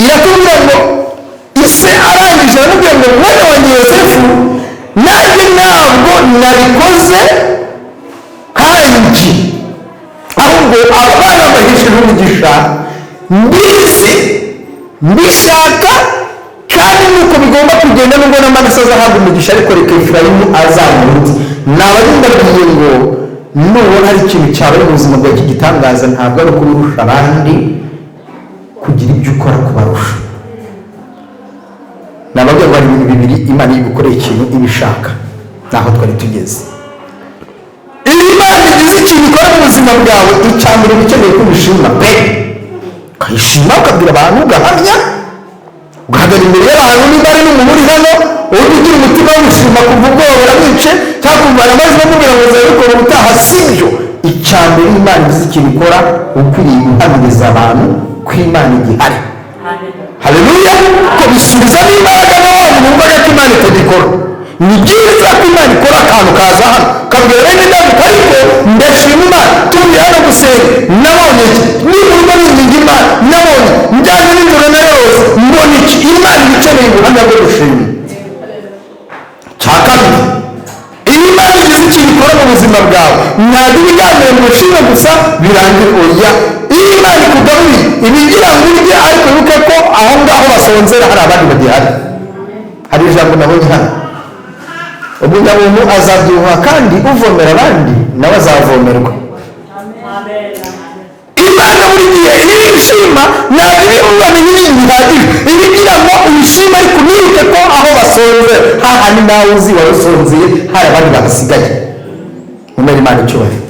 iratubwira ngo ise arangije aramubwira ngo mwana wanjye Yosefu nanjye ntabwo nabikoze hanjye ahubwo abana bahishije umugisha mbizi mbishaka kandi nuko bigomba kugenda nubwo n'amaraso azahabwa umugisha ariko reka Efurayimu azamurutse nabari ndabwiye ngo nubona hari ikintu cyabaye mu buzima bwawe cy'igitangaza, ntabwo ari ukurusha abandi kugira ibyo ukora kubarusha. Nababwira ngo hari ibintu bibiri Imana iyo igukoreye ikintu ibishaka, naho twari tugeze. Iyo Imana igize ikintu ikora mu buzima bwawe, icya mbere ukeneye ko ubishima pe, ukayishima ukabwira abantu, ugahamya, ugahagarara imbere y'abantu, niba ari n'umuntu uri hano uburyo ugira umutima wo gushima kuva ubwoba buramwice cyangwa kumara amajwi amubwira ngo uzabikora ubutaha, sibyo. Icya mbere Imana igize ikintu ikora, ukwiriye guhamiriza abantu ko Imana igihari. Haleluya! Ko bisubizamo imbaraga n'abantu bumvaga ko Imana itagikora. Ni byiza ko Imana ikora akantu kaza hano kabwira bene Dawidi, ariko ndashima Imana, turi hano gusenga, nabonye iki n'uburyo n'ingingo Imana nabonye njyanye n'ijoro na yose mbona iki. Imana ibikeneye ubuhamya bwo gushima. Cya kabiri, iyo Imana igize ikintu ikora mu buzima bwawe, ntabwo ibiganiro ngo ushime gusa birangira, oya. Iyo Imana ikugaburiye ibigira ngo urye, ariko wibuke ko aho ngaho basonzera hari abandi bagihari. Hari ijambo nabonye hano, umunyamuntu azabyibuha kandi uvomera abandi nawe azavomerwa. Imana buri gihe iyo ishima ntabwo ibi ubamenye ibintu bihagije, ibigira ngo uyishime, ariko nibuke ko aho basonzera hahandi nawe uzi warusonzeye hari abandi bahasigaye. Mumere Imana icyubahiro.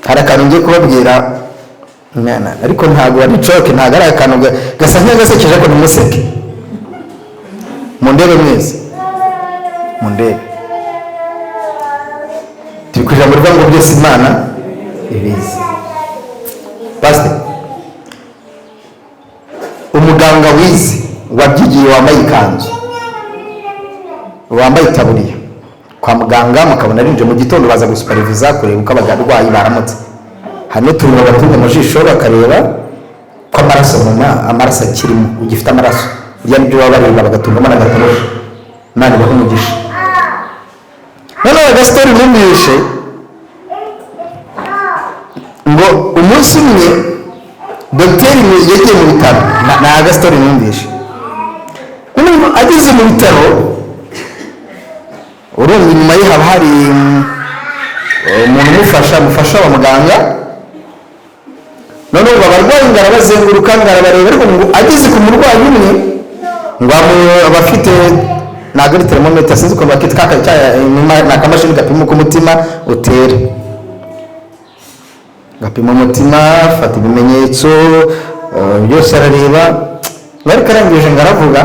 Hari akantu ngiye kubabwira, ariko ntabwo ari coke, ntabwo ari akantu gasa nk'agasekeje, ariko ntimuseke. Mundebe mwese, mundebe. Turi ku ijambo rivuga ngo byose Imana ibizi. Pastor, umuganga wize wabyigiye, wambaye ikanzu, wambaye itaburiya kwa muganga, mukabona arinje mu gitondo baza gusuperiviza kureba uko abarwayi baramutse. Hano turimo batunga amajisho bakareba ko amaraso amaraso akirimo, ugifite amaraso, burya nibyo baba bareba, bagatungamo n'agatorosho. Imana ibahe umugisha. Noneho agastori numvishe ngo umunsi umwe dogiteri yagiye mu bitaro, ni agastori numvishe. Ageze mu bitaro, urumva inyuma ye haba hari umuntu umufasha wa muganga. Noneho abarwayi ngo arabazenguruka, ngo arabareba, ariko ngo ageze ku murwayi umwe ngo abafite ntabwo ari termometer, sinzi uko bakita, ni akamashini gapima uko umutima utera, gapima umutima, afata ibimenyetso byose arareba. Bari karangije ngo aravuga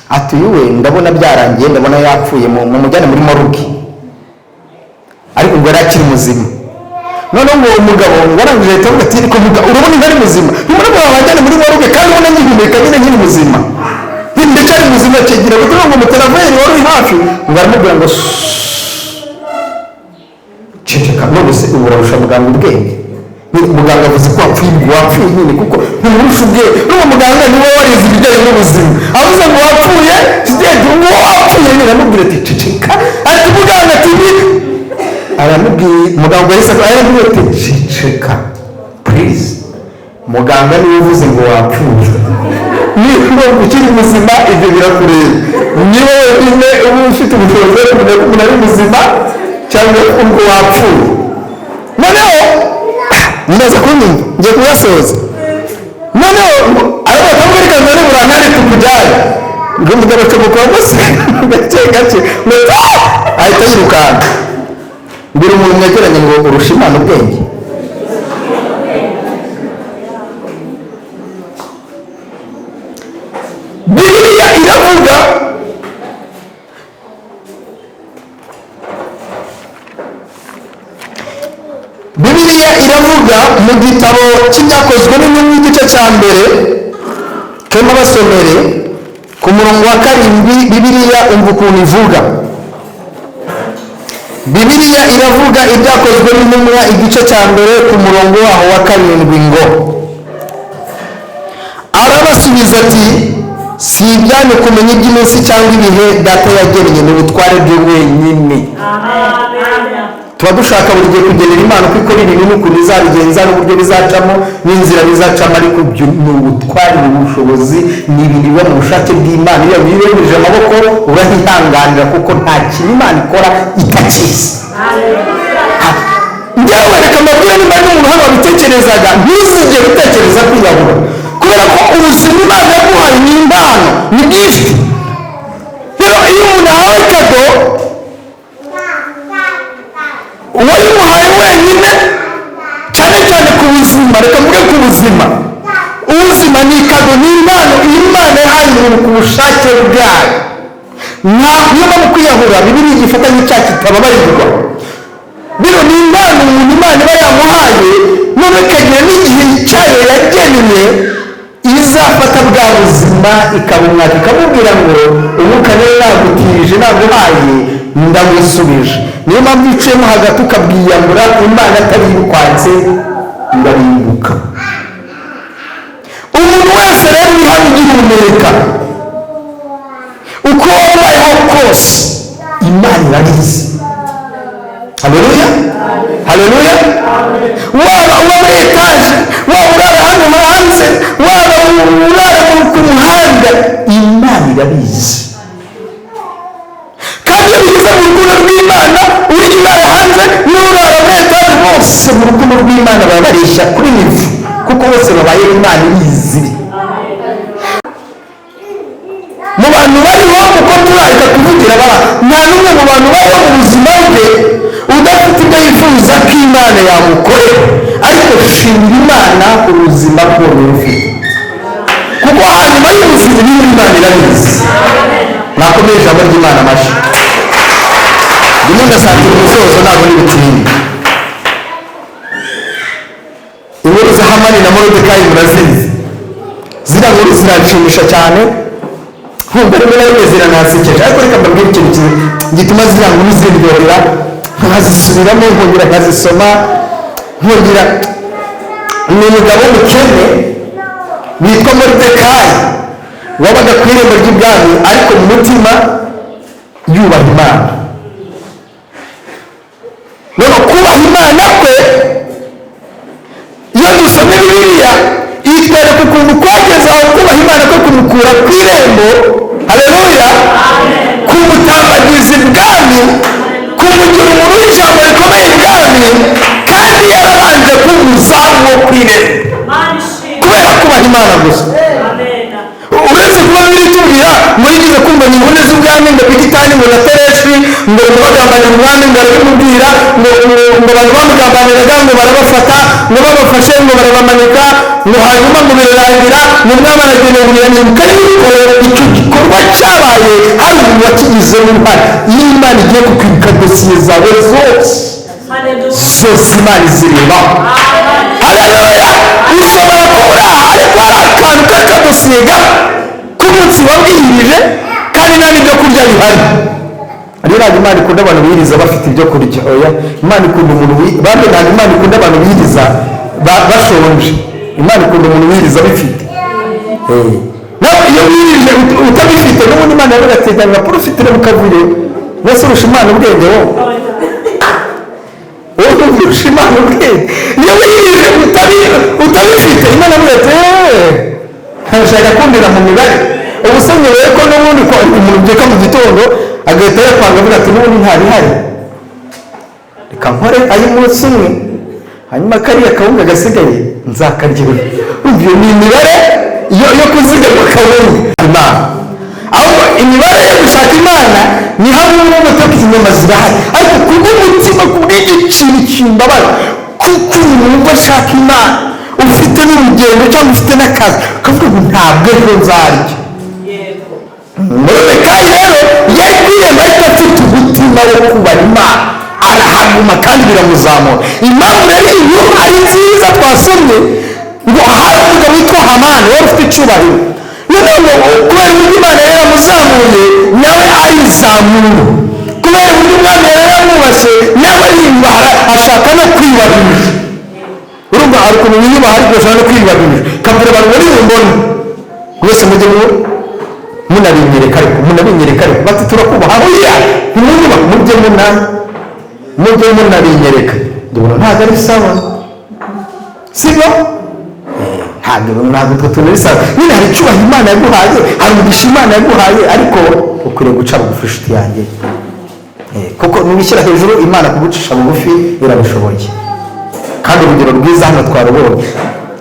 ati uyu ndabona byarangiye, ndabona yapfuye, mumujyane muri moruge, ariko ngo yari akiri muzima. Noneho ngo umugabo ngo arangije ahita avuga ati ariko urabona ntari muzima, ntimurabona wabajyane muri moruge kandi ubona ngihumeka nyine nkiri muzima, ndacyari muzima. Kigira ngo ngo umuteraveri wari uri hafi ngo aramubwira ngo ceceka, none se ubu urarusha muganga ubwenge? Muganga avuze ko wapfuye nyine, kuko ntumurusha ubwenge. N'uwo muganga niwe warize ibijyanye n'ubuzima, avuze ngo wapfuye sitede, ngo wapfuye nyine. Aramubwira ati ceceka, ati muganga ati aramubwiye, muganga yahise aramubwira ati ceceka please, muganga niwe uvuze ngo wapfuye, niba ukiri muzima ibyo birakureba. Niba wenyine uba ufite ubushobozi bwo kumenya ko umuntu ari muzima cyangwa ubwo wapfuye. Noneho neza kunyumva, ngiye kuyasoza. Noneho ariko akamubwira ngo nari burantari tukujyane, ngo mugabo cy'umukobwa gusa gake ahita yirukanka. Mbere umuntu mwegeranye ngo urusha Imana ubwenge. Bibiliya iravuga mu gitabo cy'ibyakozwe n'intumwa igice cya mbere, kema basomere ku murongo wa 7. Bibiliya umva ukuntu ivuga. Bibiliya iravuga ibyakozwe n'intumwa igice cya mbere ku murongo waho wa 7 ngo arabasubiza ati si ibyanyu kumenya iby'iminsi cyangwa ibihe data yagennye, ni ubutware bwe wenyine. tuba dushaka buri gihe kugenera Imana uko ikora ibintu n'ukuntu izabigenza n'uburyo bizacamo n'inzira bizacamo, ariko ibyo ni ubutwari, ni ubushobozi, ni ibintu biba mu bushake bw'Imana. Iyo wiyemeje amaboko urahihanganira, kuko nta kintu Imana ikora itakizi. Njyewe reka mbabwire, niba n'umuntu hano wabitekerezaga, ntuzigere utekereza kwiyahura, kubera ko ubuzima Imana yaguhaye ni impano, ni gift. Rero iyo umuntu ahawe kado, uwayimuhaye wenyine, cyane cyane ku buzima, reka mvuge ku buzima, ubuzima ni kado, ni impano Imana yahaye umuntu ku bushake bwayo. Niyo mpamvu kwiyahura Bibiliya igifata nk'icyaha kitababarirwa. Bino ni impano umuntu Imana iba yamuhaye, none ikagira n'igihe cyayo yageneye izafata bwa buzima ikabumwaka, ikamubwira ngo umwuka rero nagutije naguhaye ndagusubije. Niyo mpamvu iciyemo hagati ukabwiyambura, Imana ataribukwatse irarimbuka. Umuntu wese rero uri hano ugihumeka, uko wabayeho kose Imana irabizi. Haleluya, haleluya. Waba uba muri etaje, waba urara hano hanze, waba urara ku muhanda, Imana irabizi. Kandi iyo bigeze mu rukundo rw'Imana, uri urara hanze n'urara muri etaje, bose mu rukundo rw'Imana baba bareshya kuri nivu, kuko bose babaye Imana ibizi. Mu bantu bariho, kuko turareka kuvugira nta n'umwe mu bantu bariho mu buzima bwe udafite ibyo yifuza ko Imana yamukorera, ariko shimira Imana ubuzima bwose ufite, kuko hanyuma y'ubuzima n'indi Imana irabizi. Nakomeye ijambo ry'Imana amashyi. Ndimo ndasatira umusozo, ntabwo ndi butinde. Inkuru za Hamani na Moridekayi murazizi. Ziriya nkuru ziranshimisha cyane, nkumva rimwe na rimwe ziranansekeje, ariko reka mbabwire ikintu gituma ziriya nkuru ziryohera, nkazisubiramo nkongera nkazisoma nkongera. Ni umugabo w'umukene witwa Moridekayi, wabaga ku irembo ry'ibwami, ariko mu mutima yubaha Imana. Rero kubaha Imana kwe, iyo dusomye Bibiliya itwereka ukuntu kwageze aho kubaha Imana kwe kumukura ku irembo, haleluya, kumutambagiza ibwami, kumugira umuntu w'ijambo rikomeye ibwami, kandi yarabanje kumuzamu wo ku irembo, kubera kubaha Imana gusa. Uretse kuba biritubwira ngo yigeze kumva inkuru z'ubwami, ngo Bigitani, ngo na Tereshi, ngo bagambanira umwami, ngo arabimubwira, ngo abantu bamugambaniraga ngo barabafata, ngo babafashe ngo barabamanika, ngo hanyuma ngo birarangira, ngo umwami aragenda ngo yanyibuka yuko icyo gikorwa cyabaye hari umuntu wakigizemo uruhare. Iyo Imana igiye kukwibuka dosiye zawe zose Imana izireba. Haleluya. Ushobora kubura, ariko hari akantu k'akadosiye k'umunsi wabwirije, kandi nta n'ibyo kurya bihari. Ntabwo Imana ikunda abantu biyiriza bafite ibyo kurya. Oya, Imana ikunda umuntu ntabwo Imana ikunda abantu biyiriza bashonje. Imana ikunda umuntu wiyiriza bifite. Nawe iyo wirije utabifite, n'ubundi Imana yarateganya raporo ufite mukavuye. Mbese urusha Imana ubwenge wowe? Wowe urusha Imana ubwenge. Iyo wirije utabifite, Imana avuga ati ntashaka kumvira mu mibare. Ubusomye rero ko n'ubundi ko umuntu ubyuka mu gitondo agahita yapanga avuga ati n'ubundi ntabihari, reka nkore ay'umunsi umwe, hanyuma kariya kawunga gasigaye nzakarya. Iyo ni imibare yo kuzigama kawunga Imana. Ahubwo imibare yo gushaka Imana ni hamwe n'umutoka, inyama zirahari, ariko kubw'umutima, kubw'igiciro cy'imbabazi, kuko umuntu ashaka Imana, ufite n'urugendo cyangwa ufite n'akazi, ukavuga ngo ntabwo ejo nzarya. Moridekayi rero yari kwiremba, ariko afite umutima wo kubaha Imana, arahaguma kandi biramuzamura. Impamvu rero iyo ari nziza twasomye ngo hari umugabo witwa Hamani wari ufite icyubahiro, noneho kubera uburyo Imana yari yaramuzamuye nawe arizamura, kubera uburyo Imana yari yaramwubashye nawe ariyubaha, ashaka no kwiyubahisha. Urumva hari ukuntu wiyubaha ariko ushaka no kwiyubahisha. Kabwira abantu bari bumbone mwese mujye munabinyereka ariko bati turakubaha, oya ntimwubaha, mujye mujye munabinyereka, ndabona ntabwo ari sawa, sibyo? Ntabwo tunari sawa. Nyine hari icyubahiro Imana yaguhaye, hari umugisha Imana yaguhaye, ariko ukwiriye guca bugufi inshuti yanjye, kuko nubishyira hejuru Imana kugucisha bugufi irabishoboye. Kandi urugero rwiza hano twarubonye,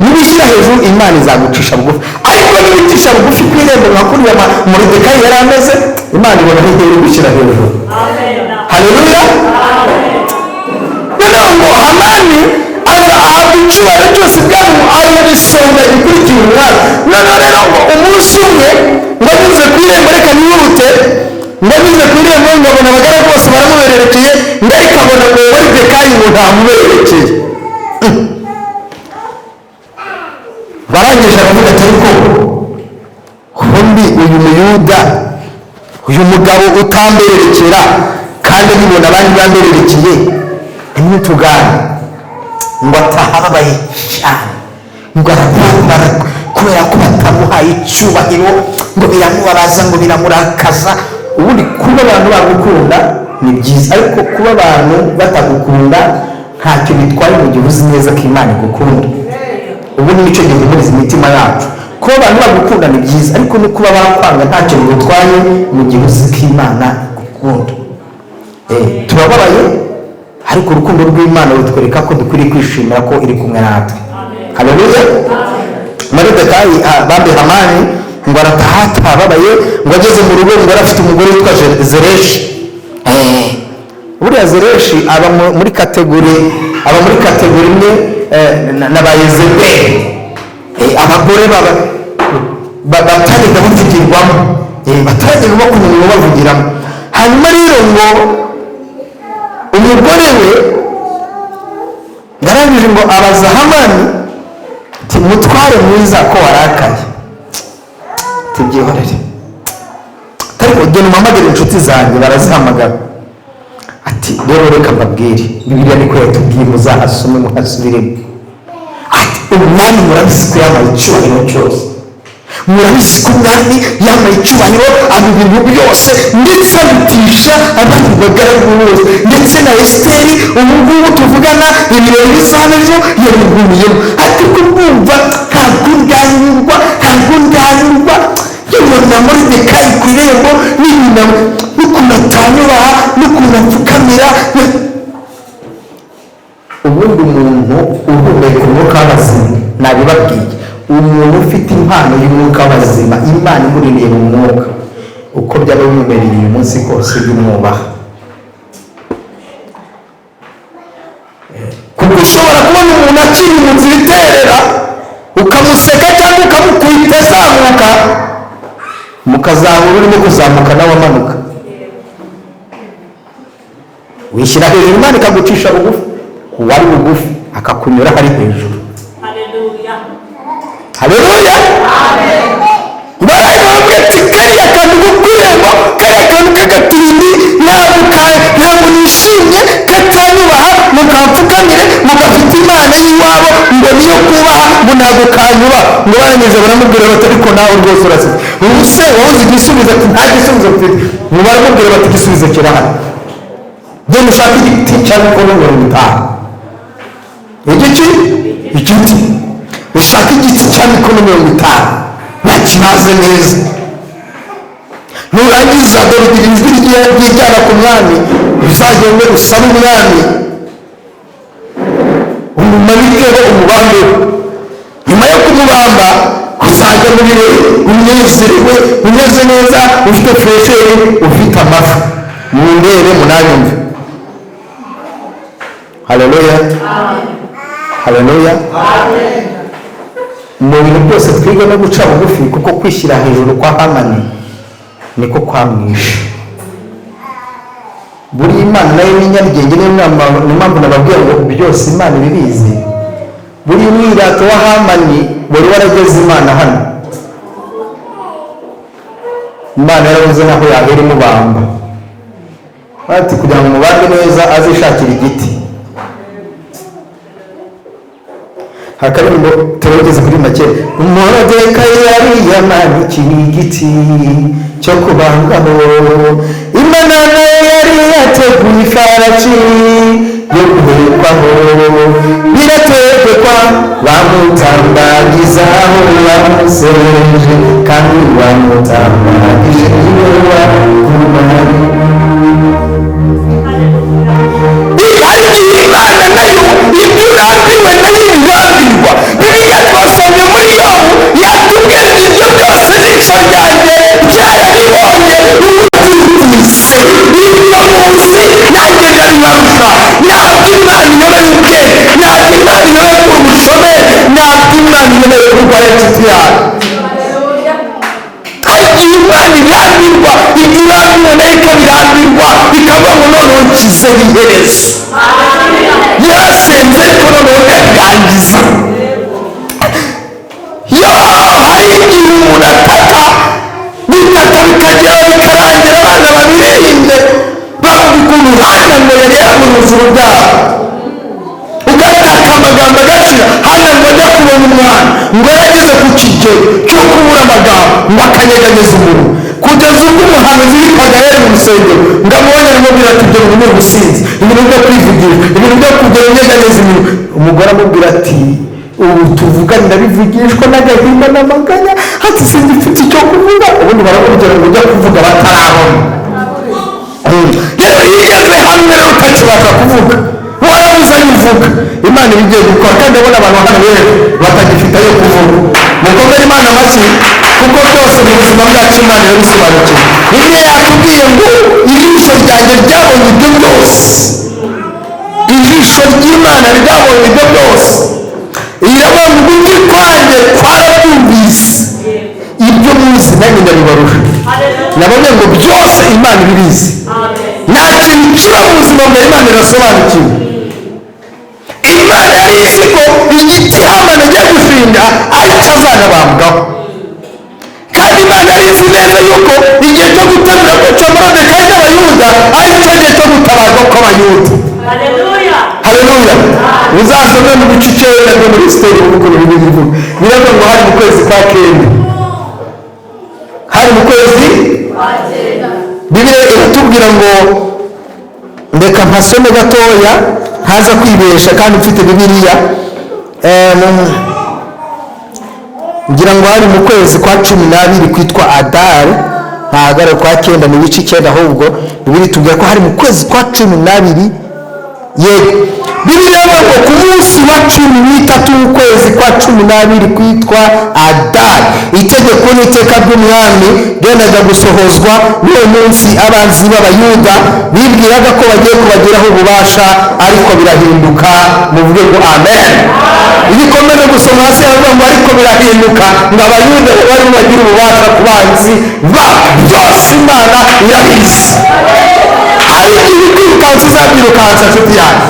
nubishyira hejuru Imana izagucisha bugufi, ariko nibicisha bugufi ku irembo nka kuriya Moridekayi yari ameze, Imana ibona nk'igihe gushyira hejuru. Haleluya. Noneho ngo Hamani ahabwa icyubahiro cyose bwabo, ari mu isonga rikurikira umwami. Noneho rero ngo umunsi umwe ngo anyuze ku irembo, reka nihute, ngo anyuze ku irembo ngo abona abagaragu bose baramubererekeye, ngo ariko abona ngo Moridekayi ngo ntamubererekeye. Barangije aravuga ati ariko ubundi uyu Muyuda, uyu mugabo utambererekera kandi nibona abandi bambererekeye, nimutugane. Ngo atahababaye cyane, ngo arababara kubera ko batamuhaye icyubahiro, ngo biramubabaza, ngo biramurakaza. Ubundi kuba abantu bagukunda ni byiza, ariko kuba abantu batagukunda ntacyo bitwaye mu gihe uzi neza ko Imana igukunda. Ubundi nicyo gihumuriza imitima yacu. Kuba abantu bagukunda ni byiza, ariko no kuba bakwanga ntacyo bigutwaye mu gihe uzi ko Imana igukunda. Turababaye, ariko urukundo rw'Imana rutwereka ko dukwiriye kwishimira ko iri kumwe natwe. Haleluya. Moridekayi bambe Hamani ngo arataha atababaye, ngo ageze mu rugo ngo arafite umugore witwa Zereshi. Buriya Zereshi aba muri kategori imwe na ba Yezebeli, abagore batangiye bavugirwamo, batangiye bakumenya bavugiramo. Hanyuma rero ngo umugore we yarangije ngo abaza Hamani ati mutware mwiza ko warakaye, tubyihorere, ariko genda umpamagare inshuti zanjye. Barazihamagara ati rero reka mbabwire, Bibiliya niko yatubwiye, muzahasome muhasubiremo. Ati umwami murabizi ko yambaye icyubahiro cyose, murabizi ko umwami yambaye icyubahiro, aba ibintu byose, ndetse abitisha abandi bagaragu bose, ndetse na Esiteri ubu ngubu tuvugana ibirori bizaba ejo yabigumiyemo. Ati kumwumva ntabwo ndanyurwa, yibona Moridekayi ku irembo n'ukuntu atanyubaha, n'ukuntu apfukamira. Ubundi umuntu uhumeka umwuka w'abazima, nabibabwiye, umuntu ufite impano y'umwuka w'abazima, Imana imuririye mu mwuka, uko byaba bimubereye uyu munsi kose bimwubaha. Kuko ushobora kubona umuntu akiri mu nzira iterera, ukamuseka cyangwa ukamukubita azamuka, mukazahura urimo kuzamuka nawe amanuka. Wishyira hejuru, Imana ikagucisha bugufi, uwari bugufi akakunyura hari hejuru. Haleluya. Barayobye ati kariya kantu gukuremo, kariya kantu k'agatindi ntabwo nishimye, katanyubaha, mukamfukamire, mugafite Imana y'iwabo ngo niyo kubaha, ngo ntabwo kanyubaha. Ngo barangije baramubwira bati ariko nawe rwose urasize, ubu se wowe uzi igisubizo? Ati nta gisubizo mfite. Ngo baramubwira bati igisubizo kirahari, genda ushaka igiti cya mikono 50. Igiti ushaka igiti cya mikono 50 bakimaze neza, nurangiza dore ijwi ryijyana ku mwami, uzagende usabe umwami, umumanikeho umubambeho. Nyuma yo kumubamba uzajya mu birori unezerewe, umeze neza, ufite furesheri, ufite amafu. Mundebe munanyumve. Haleluya. Haleluya. Mu bintu byose twiga no guca bugufi, kuko kwishyira hejuru kwa Hamani niko kwamwisha. Buri Imana nayo ni nyarugenge, niyo mpamvu nababwira ngo byose Imana ibibizi. Buri mwirato wa Hamani wari warageze Imana hano, Imana yaravuze naho yahera imubamba, ati kugira ngo mubambe neza azishakira igiti. Hakarimbo turageze kuri make, Moridekayi yari yamanikiye igiti cyo kubangaho, Imana Imana nayo yari yateguye ifarashi yo guhekwaho, birategekwa bamutambagiza aho bamusereje, kandi bamutambagije iwe wakumari. Imana nayo ibyo urambiwe nayo irambirwa. Bibiliya twasomye muri Yobu yatubwira ibyo byose n'icyo ryanjye byarabibonye ubutitise ibyo munsi nanjye ndabibarusha. Ntabwo Imana iyoboye ubwenge, ntabwo Imana iyoboye ubushome, ntabwo Imana iyoboye kurwanya inshuti yawe. Igihe Imana irambirwa, igihe irambirwa nayo ikabirambirwa, bikavuga ngo noneho nshyize iherezo. Yarasenze ariko noneho ndabirangiza. Hari igihe umuntu ataka bitaka bikageraho bikarangira abana babirinde bavuga ukuntu Hana ngo yari yarabuze urubyaro, ugataka amagambo agashira. Hana ngo ajya kubona umwana ngo yarageze ku kigero cyo kubura amagambo ngo akanyeganyeza umuntu, kugeza ubwo umuhanuzi witwaga Eli mu rusengero ngo amubonye aramubwira ati ibyo bintu ni ubusinzi, ibintu byo kwivugira, ibintu byo kugera unyeganyeza ibintu. Umugore amubwira ati ubu tuvugana ndabivugishwa n'agahinda n'amaganya, ati singifite icyo kuvuga. Ubundi baramubwira ngo ujya kuvuga batarabona. Rero yigeze hamwe rero utakibasha kuvuga, warabuzanye uvuga. Imana ibigiye gukora, kandi ndabona abantu hano rero batagifite ayo kuvuga. Mukomere Imana amashyi, kuko byose mu buzima bwacu Imana irabisobanukiwe. Bibiliya yatubwiye ngo ijisho ryanjye ryabonye ibyo byose, ijisho ry'Imana ryabonye ibyo byose. Iravuga ngo ugutwi kwanjye kwarabyumvise ibyo muzi nanjye ndabibarusha. Nabonye ngo byose Imana ibibizi, nta kintu kiba mu buzima bwa Imana irasobanukiwe. Imana yari izi ko igiti Hamani agiye gushinga aricyo azanabambwaho, kandi Imana yari izi neza yuko igihe cyo guterura kwica Moridekayi n'Abayuda aricyo gihe cyo gutabarwa kw'Abayuda. Haleluya. Uzasome mu bice 9 byo muri Esiteri uko Bibiliya ivuga. Biravuga ngo hari mu kwezi kwa kenda, hari mu kwezi kwa kenda. Bibiliya iratubwira ngo, ndeka mpasome gatoya ntaza kwibesha kandi mfite Bibiliya. Ngira ngo hari mu kwezi kwa 12 kwitwa Adari, ntabwo ari kwa kenda, ni ibice 9 ahubwo. Bibiliya itubwira ko hari mu kwezi kwa 12. Yego, Bibiliya ivuga ngo ku munsi wa 13 w'ukwezi kwa 12 kwitwa Adari, itegeko n'iteka ry'umwami ryendaga gusohozwa. n'uwo munsi abanzi b'Abayuda bibwiraga ko bagiye kubagiraho ububasha, ariko birahinduka. muvuge ngo amen. Ibikomeze gusoma hasi haravuga ngo ariko birahinduka ngo Abayuda bari bagira ububasha ku banzi ba byose. Imana irabizi. Hari igihe kwirukansa uzabyirukansa nshuti yanjye,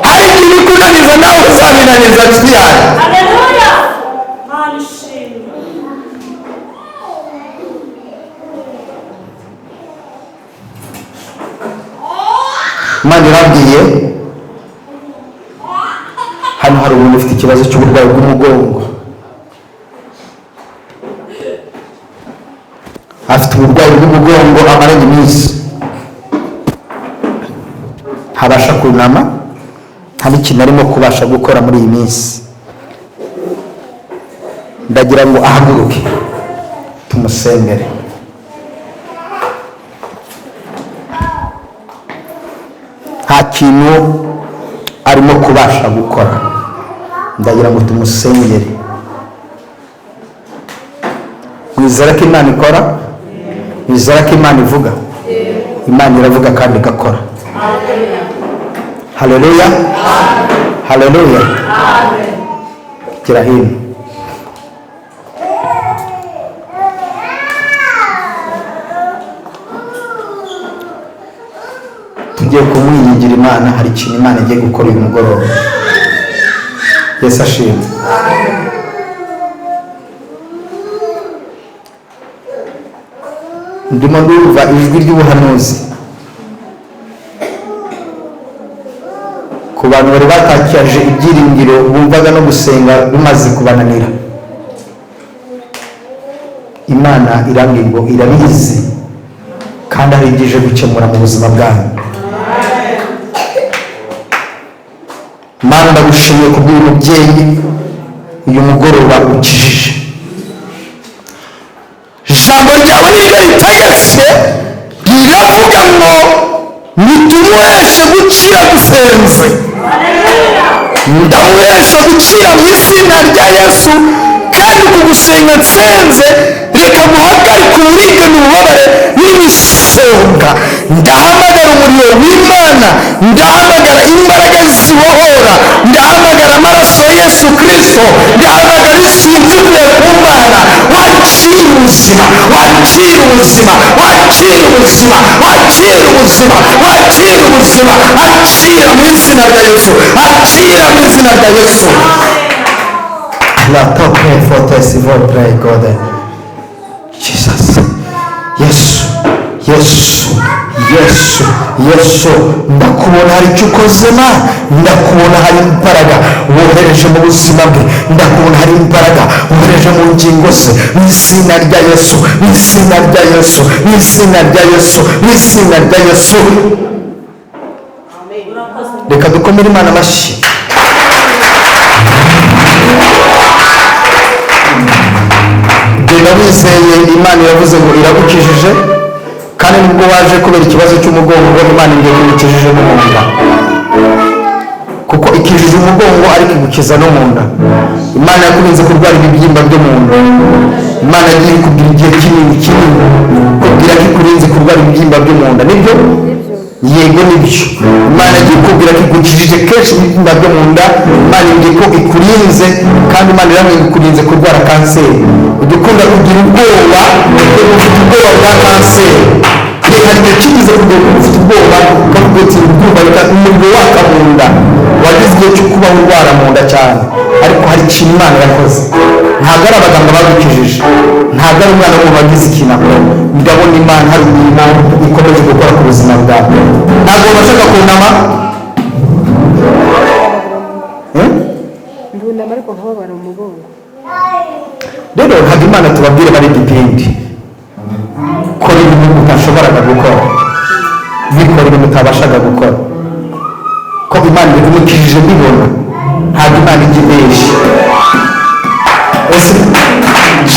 hari igihe kunaniza nawe uzabinaniza nshuti yanjye. Imana irabwiye, hano hari umuntu ufite ikibazo cy'uburwayi bw'umugongo, afite uburwayi bw'umugongo amaranye iminsi, habasha kunama, nta n'ikintu arimo kubasha gukora muri iyi minsi. Ndagira ngo ahaguruke tumusengere. Nta kintu arimo kubasha gukora, ndagira ngo tumusengere. Mwizera ko Imana ikora, mwizera ko Imana ivuga. Imana iravuga kandi igakora. Haleluya, haleluya. Gira hino. Tugiye kumwiyigira Imana, hari ikintu Imana igiye gukora uyu mugoroba. Yesu ashimwe. Ndimo ndumva ijwi ry'ubuhanuzi ku bantu bari batakaje ibyiringiro, bumvaga no gusenga bimaze kubananira. Imana irambwira ngo irabizi kandi hari ibyo ije gukemura mu buzima bwanyu. Mana ndagushimiye kubw'uyu mubyeyi uyu mugoroba ukijije. Ijambo ryawe niryo ritegetse riravuga ngo nitumuheshe gukira dusenze. Ndamuhesha gukira mu izina rya Yesu, kandi uku gusenga nsenze reka muhagarike uburibwe n'ububabare n'imisonga. Ndahamagara umuriro w'Imana, ndahamagara imbaraga zibohora, ndahamagara amaraso ya Yesu Kristo, ndahamagara isinzi ivuye ku Mana. Wakira ubuzima, wakira ubuzima, wakira ubuzima, wakira ubuzima, wakira ubuzima, akira mu izina rya Yesu, akira mu izina rya Yesu. La top fortress of God. Jesus. Yesu, Yesu, Yesu, Yesu, ndakubona hari icyo ukoze Mana, ndakubona hari imbaraga wohereje mu buzima bwe, ndakubona hari imbaraga wohereje mu ngingo ze, mu izina rya Yesu, mu izina rya Yesu, mu izina rya Yesu, mu izina rya Yesu. Reka dukomere Imana amashyi. Genda wizeye Imana yavuze ngo iragukijije, kandi nubwo waje kubera ikibazo cy'umugongo ngo Imana ngiye kugukijije no mu nda, kuko ikijije umugongo ariko igukiza no mu nda. Imana yakurinze kurwara ibibyimba byo mu nda. Imana yagiye ikubwira igihe kinini kubwira ko ikurinze kurwara ibibyimba byo mu nda. Nibyo? Yego nibyo. Imana yagiye ikubwira ko igukijije kenshi ibibyimba byo mu nda. Imana igiye ko ikurinze, kandi Imana iramye ikurinze kurwara kanseri. Udukunda kugira ubwoba, ufite ubwoba bwa kanseri. Hari igihe kigize kugira ngo ufite ubwoba ukavuga uti ubwoba umuriro waka mu nda, wagize igihe cyo kuba urwara mu nda cyane, ariko hari ikintu Imana yakoze. Ntabwo ari abaganga bagukijije, ntabwo ari umwana w'umuntu wagize ikintu akora. Ndabona Imana hari imirimo ikomeje gukora ku buzima bwawe. Ntabwo bashaka kunama ndunama ariko nkababara mu mugongo. Rero ntabwo Imana tubabwire bari dipindi, kora ibintu utashoboraga gukora, bikora ibintu utabashaga gukora, ko Imana ibimukijije mbibona. Ntabwo Imana ijya ibeshya.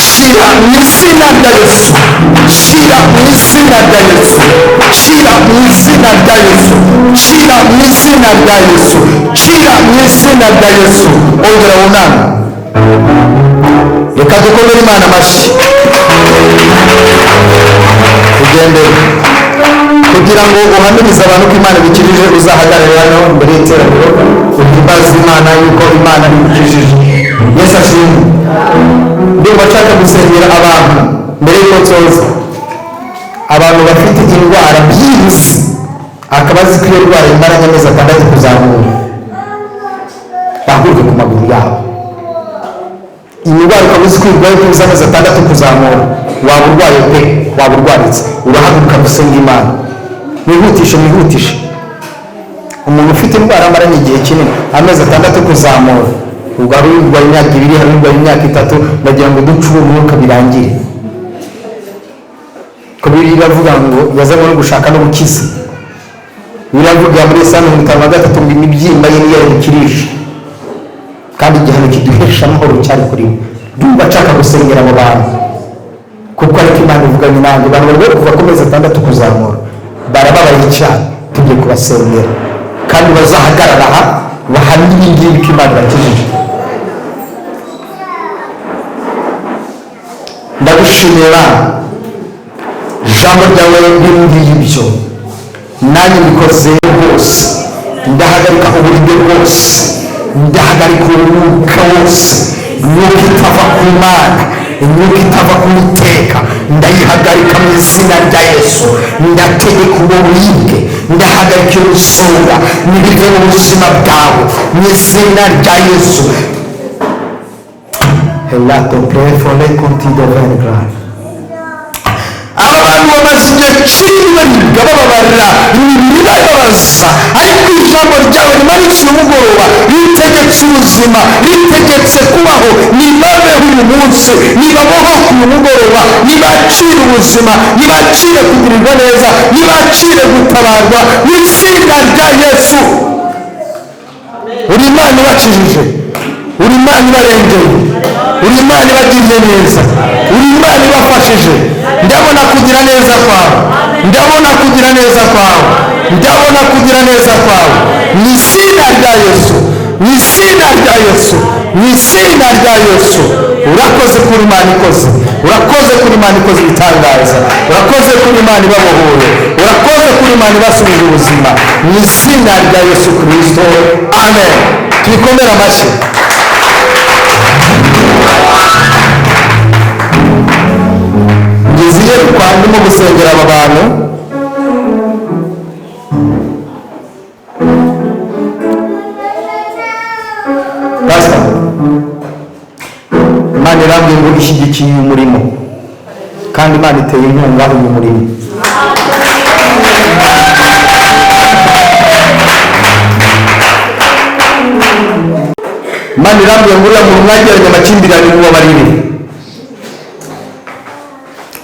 Shira mu izina rya Yesu, shira mu izina rya Yesu, shira mu izina rya Yesu, shira mu izina rya Yesu, shira mu izina rya Yesu. Ongera wuname. Reka dukomere Imana amashyi. Tugende kugira ngo uhamirize abantu ko Imana ibikijije. Uzahagarare hano imbere y'iteraniro uhimbaze Imana yuko Imana ibikijije. Yesu ashimwe. Ndumva nshaka gusengera abantu mbere y'uko nsoza. Abantu bafite indwara byibuze akaba azi ko iyo ndwara imara nk'amezi 6 kuzamura, bahaguruke ku maguru yabo. Indwara ukaba uzi ko irwaye kuza amezi 6 kuzamura, waba urwaye pe, waba urwaritse, urahaguruka gusenga Imana. Mwihutishe, mwihutishe. Umuntu ufite indwara amaranye igihe kinini, amezi 6 kuzamura, ubwo hari urwaye imyaka 2, hari urwaye imyaka 3, bagira ngo duce umwuka birangire. Ko biravuga ngo yazanywe no gushaka no gukiza. Biravuga muri Yohana 5:3 ngo imibyimba ye niyo yakirisha, kandi igihano kiduhesha amahoro cyari kuri we. Ndumva nshaka gusengera abo bantu, kuko ariko Imana ivuganye nanjye. Abantu bari kuva ku mezi 6 kuzamura barababaye cyane, tugiye kubasengera kandi bazahagarara aha bahamye ibingibi ko Imana ibakijije. Ndagushimira ijambo ryawe rimbwiye ibyo, nanjye mbikoze rwose. Ndahagarika uburyo bwose, ndahagarika umwuka wose, imyuka itava ku Mana, imyuka itava ku Iteka, ndayihagarika mu izina rya Yesu. Ndategeka ubwo buribwe, ndahagarika iyo rusonga nibive mu buzima bwawe mu izina rya Yesu. Helato prefole conti dovere grave. aba bantu bamaze igihe kinini baribwa bababarira imibiri bababaza, ariko ijambo ryawe rimanitse umugoroba ritegetse ubuzima, ritegetse kubaho. Nibabeho uyu munsi, nibabohoke uyu mugoroba, nibacire ubuzima, nibacire kugirirwa neza, nibacire gutabarwa mu izina rya Yesu. Uri Imana ibakijije, uri Imana ibarengeye, uri Imana ibagiriye neza, uri Imana ibafashije. Ndabona kugira neza kwawe, ndabona kugira neza kwawe, ndabona kugira neza kwawe mu izina rya Yesu, mu izina rya Yesu, mu izina rya Yesu. Urakoze kuri Imana ikoze, urakoze kuri Imana ikoze ibitangaza, urakoze kuri Imana ibabohoye, urakoze kuri Imana ibasubije ubuzima mu izina rya Yesu Kristo, amen. Tuyikomere amashyi. Ngiziye kwa ndimo gusengera aba bantu, Pastor, Imana irambwiye ngo ishyigikiye uyu murimo, kandi Imana iteye inkunga uyu murimo. Imana irambwiye ngo uriya muntu mwagiranye amakimbirane mubabarire.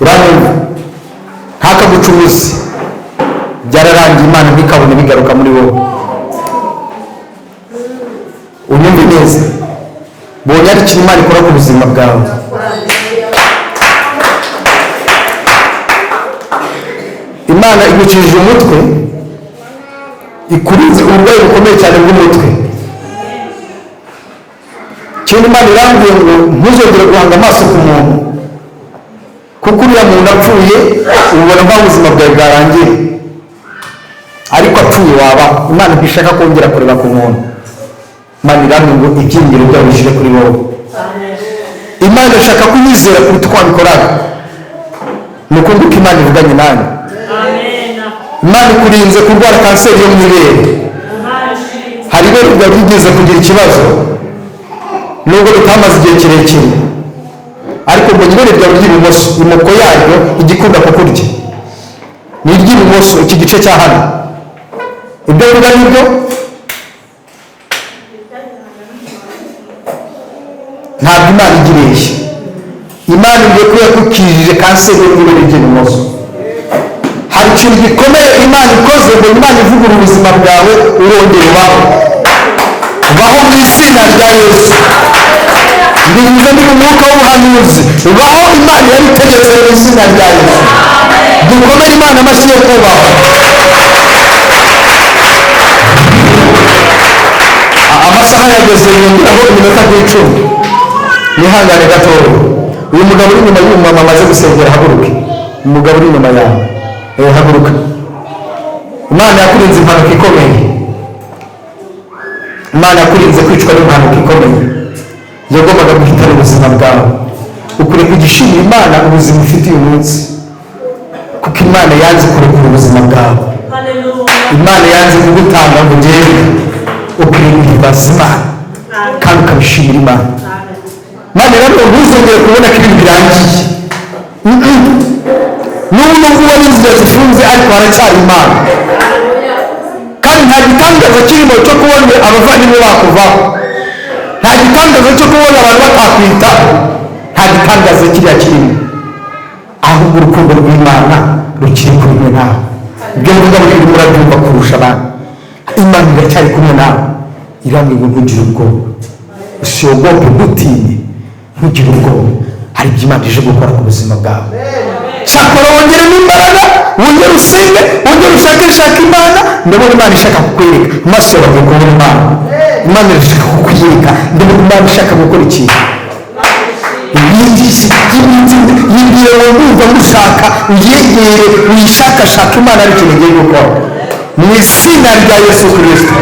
Uranyumva? Ntakagucuruzi, byararangiye, Imana ntikabone bigaruka muri wowe. Unyumve neza, bonye ari ikintu Imana ikora ku buzima bwawe. Imana igukijije umutwe, ikurinze uburwayi bukomeye cyane bw'umutwe. Kintu Imana irambwiye ngo ntuzongere guhanga amaso ku muntu, kuko uriya muntu apfuye ubona nkaho ubuzima bwawe bwarangiye, ariko apfuye waba. Imana ntishaka kongera kureba ku muntu. Imana irambwiye ngo ibyiringiro byawe bishyire kuri wowe. Imana ishaka kunyizera kuruta uko wabikoraga. Ni uko nguko Imana ivuganye nawe. Imana ikurinze kurwara kanseri yo mu ibere. Hari ibere ryawe ryigeze kugira ikibazo, nubwo bitamaze igihe kirekire, ariko ngo ibere ryawe ry'ibumoso, imoko yaryo igikunda kukurya ni iry'ibumoso, iki gice cya hano. Ibyo bivuga nibyo, ntabwo Imana igireshya. Imana igiye ko yakukijije kanseri yo mu ibere ry'ibumoso. Hari ikintu gikomeye Imana ikoze ngo Imana ivugurura ubuzima bwawe, urongera ubaho. Ubaho mu izina rya Yesu. Ndibuze ndi mu mwuka w'ubuhanuzi, ubaho Imana yari itegetse mu izina rya Yesu. Dukomere Imana amashyi yo kubaho. Amasaha yageze, yongeraho iminota nk'icumi. Nihangane gatoya. Uyu mugabo uri inyuma y'uyu mama amaze gusengera, haguruke. Umugabo uri inyuma yawe, haguruka. Imana yakurinze impanuka ikomeye, Imana yakurinze kwicwa n'impanuka ikomeye yagombaga guhitana ubuzima bwawe. Ukwiye kugishimira Imana ubuzima ufite uyu munsi, kuko Imana yanze kurekura ubuzima bwawe. Imana yanze kugutanga ngo ugende. Ukwiye guhimbaza Imana kandi ukabishimira Imana. Imana rero ntuzongere kubona ko ibintu birangiye. N'ubu ngubu n'inzira zifunze, ariko haracyari Imana. Kandi nta gitangaza kirimo cyo kubona abavandimwe bakuvaho, nta gitangaza cyo kubona abantu batakwitaho, nta gitangaza kiriya kirimo, ahubwo urukundo rw'Imana rukiri kumwe nawe. Ibyo mvuga ngo urimo urabyumva kurusha abantu. Imana iracyari kumwe nawe, irambwira ngo ntugire ubwoba, usiyogope, ntutinye, ntugire ubwoba. Hari ibyo Imana ije gukora ku buzima bwawe. Cyakora wongeremo imbaraga, wongere usenge, wongere ushakashaka Imana. Ndabona Imana ishaka kukwereka, amaso yawe agiye kubona Imana. Imana irashaka kukwereka, ndabona Imana ishaka gukora ikintu. Yibwire ngo ndumva ngushaka, uyegere, uyishakashaka Imana, ari ikintu igiye gukora mu izina rya Yesu Kristo.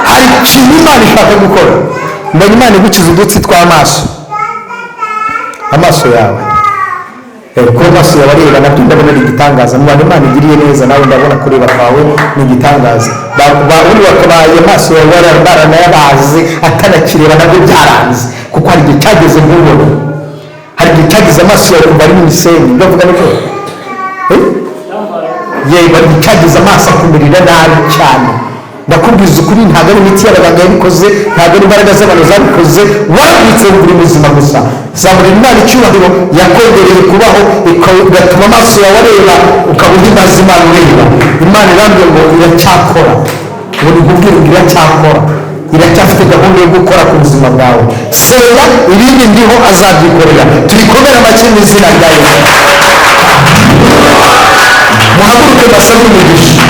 Hari ikintu Imana ishaka gukora. Mbona Imana igukiza udutsi tw'amaso, amaso yawe. Kuba amaso yawe areba nabyo ndabona ari igitangaza. Mu bantu Imana igiriye neza, nawe ndabona kureba kwawe ni igitangaza. Ubundi bakabaye amaso yawe baranayabaze atanakireba, nabyo byaranze, kuko hari igihe cyageze nk'ubona. Hari igihe cyageze amaso yawe kumva ari mu misenyi. Ndavuga niko yewe icyagize amaso akumirira nabi cyane. Ndakubwiza ukuri, ntabwo ari imiti y'abaganga yabikoze, ntabwo ari imbaraga z'abantu zabikoze, warabitse buri muzima gusa. Zamurira Imana icyubahiro yakongereye kubaho, igatuma amaso yawe areba, ukaba uhimbaza Imana ureba. Imana irambye ngo iracyakora, ubu nikubwira ngo iracyakora, iracyafite gahunda yo gukora ku buzima bwawe. Senga, ibindi ndiho azabyikorera. Tubikomere amashyi mu izina rya Yesu. Muhaguruke basabe umugisha,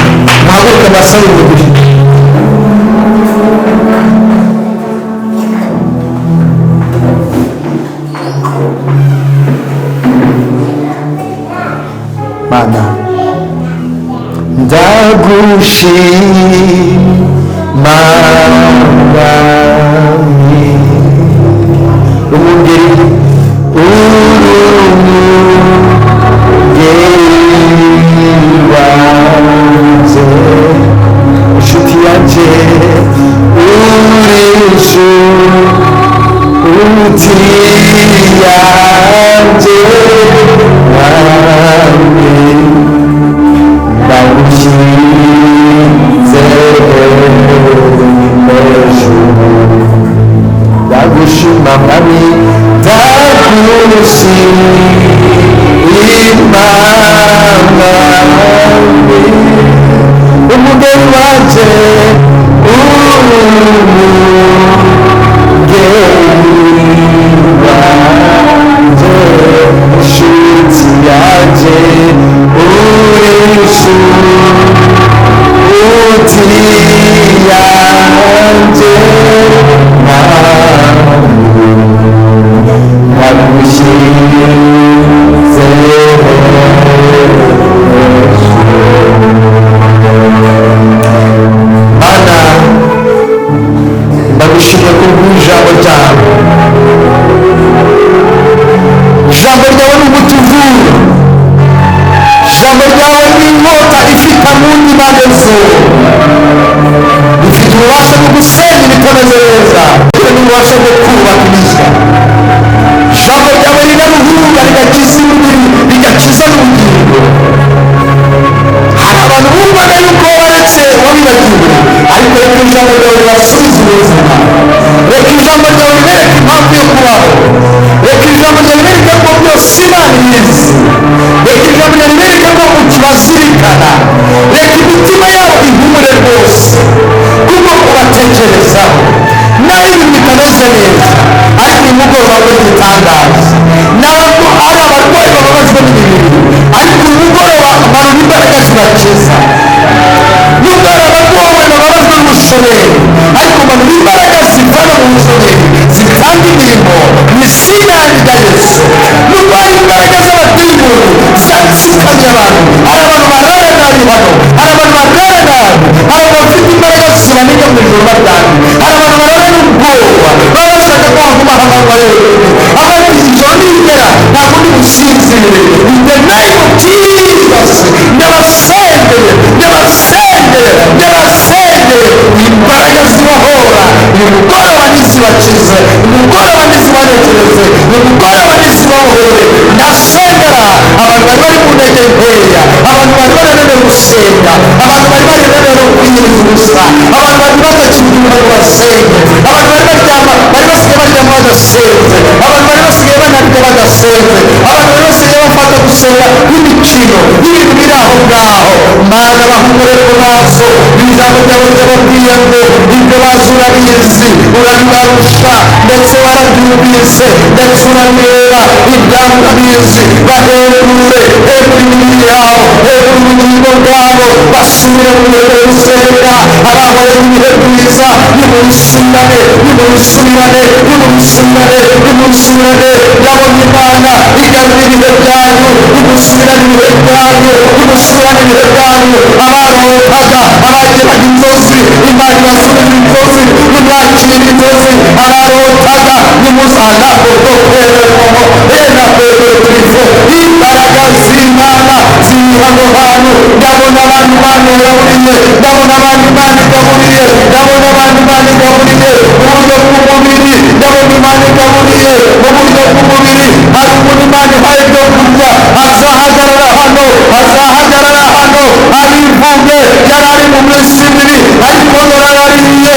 muhaguruke basabe umugisha. Mana, ndagushima umugeri wanjye, inshuti yanjye, uri inshuti yanjye, nanjye ndagushyize hejuru, ndagushima mwami, ndagushima umugeni wanjye, inshuti yanjye, uri inshuti yanjye, ndagushyize Mana, ndagushimiye ku bw'ijambo ryawe. Ijambo ryawe ni umuti uvura, ijambo ryawe ni inkota ifite amundi impande zose, rifite ububasha bwo gusenya ibikomeze neza, n'ububasha bwo kubaka ibishya. Ijambo ryawe riraruhura, rigakiza umubiri, rigakiza n'ubugingo. Hari abantu bumvaga yuko waretse wabibagiwe, ariko reka ijambo ryawe ribasubize ubuzima. Reka ijambo ryawe ribereke impamvu yo kubaho. Reka ijambo ryawe ribereke ko byose Imana izi. Reka ijambo ryawe ribereke ko ukibazirikana. Reka imitima yabo ihumure rwose, kuko ubatekerezaho. Naho ibintu bitameze neza, ariko uyu mugoroba w'igitangaza, ntabwo ari abarwayi bababajwe n'imibiri, ariko uyu mugoroba amarura imbaraga zibakiza. Nubwo ari abarwayi bababajwe n'ubushomeri, ariko amarura imbaraga zivana mu bushomeri, zitanga imirimo mu izina rya Yesu. Nubwo hari imbaraga z'abadayimoni zatsikanye abantu, hari abantu barara nabi hano, hari abantu barara nabi, hari abantu bafite imbaraga zibaniga mu ijoro baryamye, hari abantu barara n'ubwoba, baba bashaka ko baguma hano barebe, abandi ijoro nigera ntabwo ndi businzire. In the name of Jesus, ndabasengeye, ndabasengeye, ndabasengeye, imbaraga zibahora. Uyu mugoroba ntizibakize, uyu mugoroba ntizibanekereze, uyu mugoroba ntizibabohore. Ndasengera abantu bari bari mu ntege nkeya, abantu bari barananiwe gusenga, abantu bari barananiwe kwiyiriza ubusa, abantu bari badakibyumva ngo basenge, abantu bari baryama, bari basigaye baryama badasenze, abantu bari basigaye bananirwa badasenze, abantu bari basigaye bafata gusenga nk'imikino n'ibintu biri aho ngaho. Mana, bahumure ku maso, ijambo ryawe ryababwiye ngo ibyo bazi urabizi, urabibarusha, ndetse warabyumvise, ndetse urabireba, ibyawe urabizi. Bahembure, hembura imibiri yabo, hembura ubugingo bwabo, basubire mu bihe byo gusenga. Abahoze mu bihe byiza, nimubisurane, nimubisurane, nimubisurane, nimubisurane. Yabonye Imana igarura ibihe byanyu, nimusubirane ibihe byanyu, nimusubirane ibihe byanyu. Abarotaga, abagiraga inzozi, Imana ibasubiza inzozi, nimwakire inzozi. Abarotaga, nimuzana ubwo kwemerwamo, ena kwemerwamo. Imbaraga z'Imana ziri hano hantu. Ndabona abantu Imana yaburiye, ndabona abantu Imana igaburiye, ndabona abantu Imana igaburiye mu buryo bw'umubiri, ndabona Imana igaburiye mu buryo bw'umubiri. Hari umuntu Imana ihaye ibyo kurya, azahagarara hano, mu minsi ibiri ariko nararariye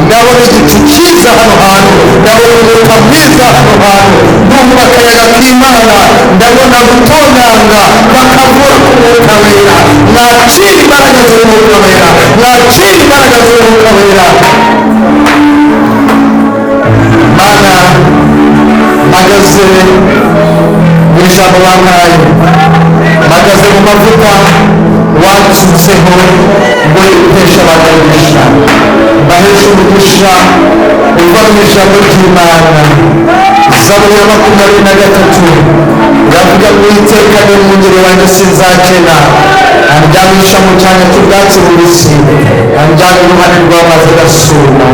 ndabona igicu cyiza hano hantu, ndabona umwuka mwiza hano hantu, ndumva akayaga k'Imana, ndabona gutonyanga bakavura ku mwuka wera. Nakira imbaraga z'umwuka wera, nakira imbaraga z'umwuka wera. Mana mpagaze mu ijambo bampaye, mpagaze mu mavuta wansutseho ngo yiteshe abantu umugisha, mbaheshe umugisha uva mu ijambo ry'Imana. Zaburi ya 23 iravuga ngo Uwiteka ni umwungeri wanjye sinzakena, andyamisha mu cyanya cy'ubwatsi bubisi, anjyana iruhande rw'amazi adasuma.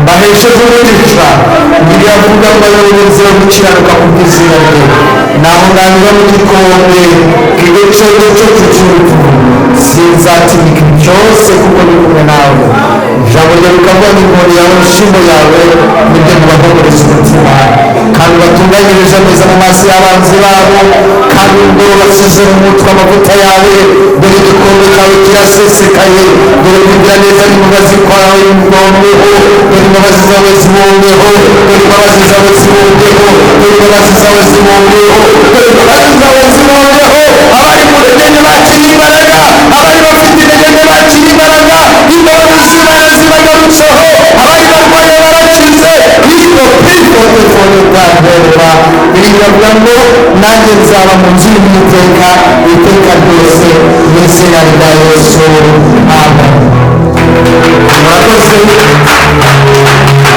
Mbahesheje umugisha iravuga ngo ayobora inzira yo gukiranuka ku bw'izina rye, naho nanyura mu gikombe k'igiciro cyo cy'urupfu, sinzatinya ikintu cyose kuko ndi kumwe nawe. Ijambo ryawe rikavuga ngo inkoni yawe n'ishimo yawe nibyo bibahumuriza umutima, kandi batunganyiriza neza mu maso y'abanzi babo, kandi ngo basize mu mutwe amavuta yawe. Dore igikombe cyawe kirasesekaye, dore kugira neza n'imbabazi kwawe bibombeho, dore imbabazi zawe zibombeho, dore imbabazi zawe zibombeho, dore imbabazi zawe zibombeho, dore imbabazi zawe zibombeho. Abari mu ntege bakira imbaraga, abari bafite intege bakira imbaraga, imbabazi z'Imana zibagarutseho, abari barwaye barakize. Biravuga ngo nanjye nzaba mu nzu y'Uwiteka iteka ryose mu izina rya Yesu, amen. Murakoze.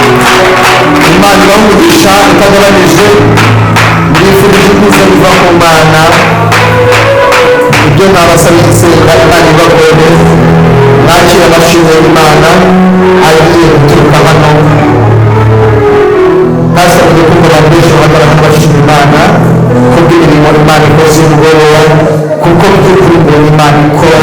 Imana ibahe umugisha utagabanije, mbifurije ibyiza biva ku Mana. Ibyo nabasaba igisenga Imana ibagore, mwakire amashimwe y'Imana agiye guturuka hano. Nasabye ko abantu benshi bahagarara bashima Imana kubw'imirimo Imana ikoze umugoroba, kuko by'ukuri ngo Imana ikora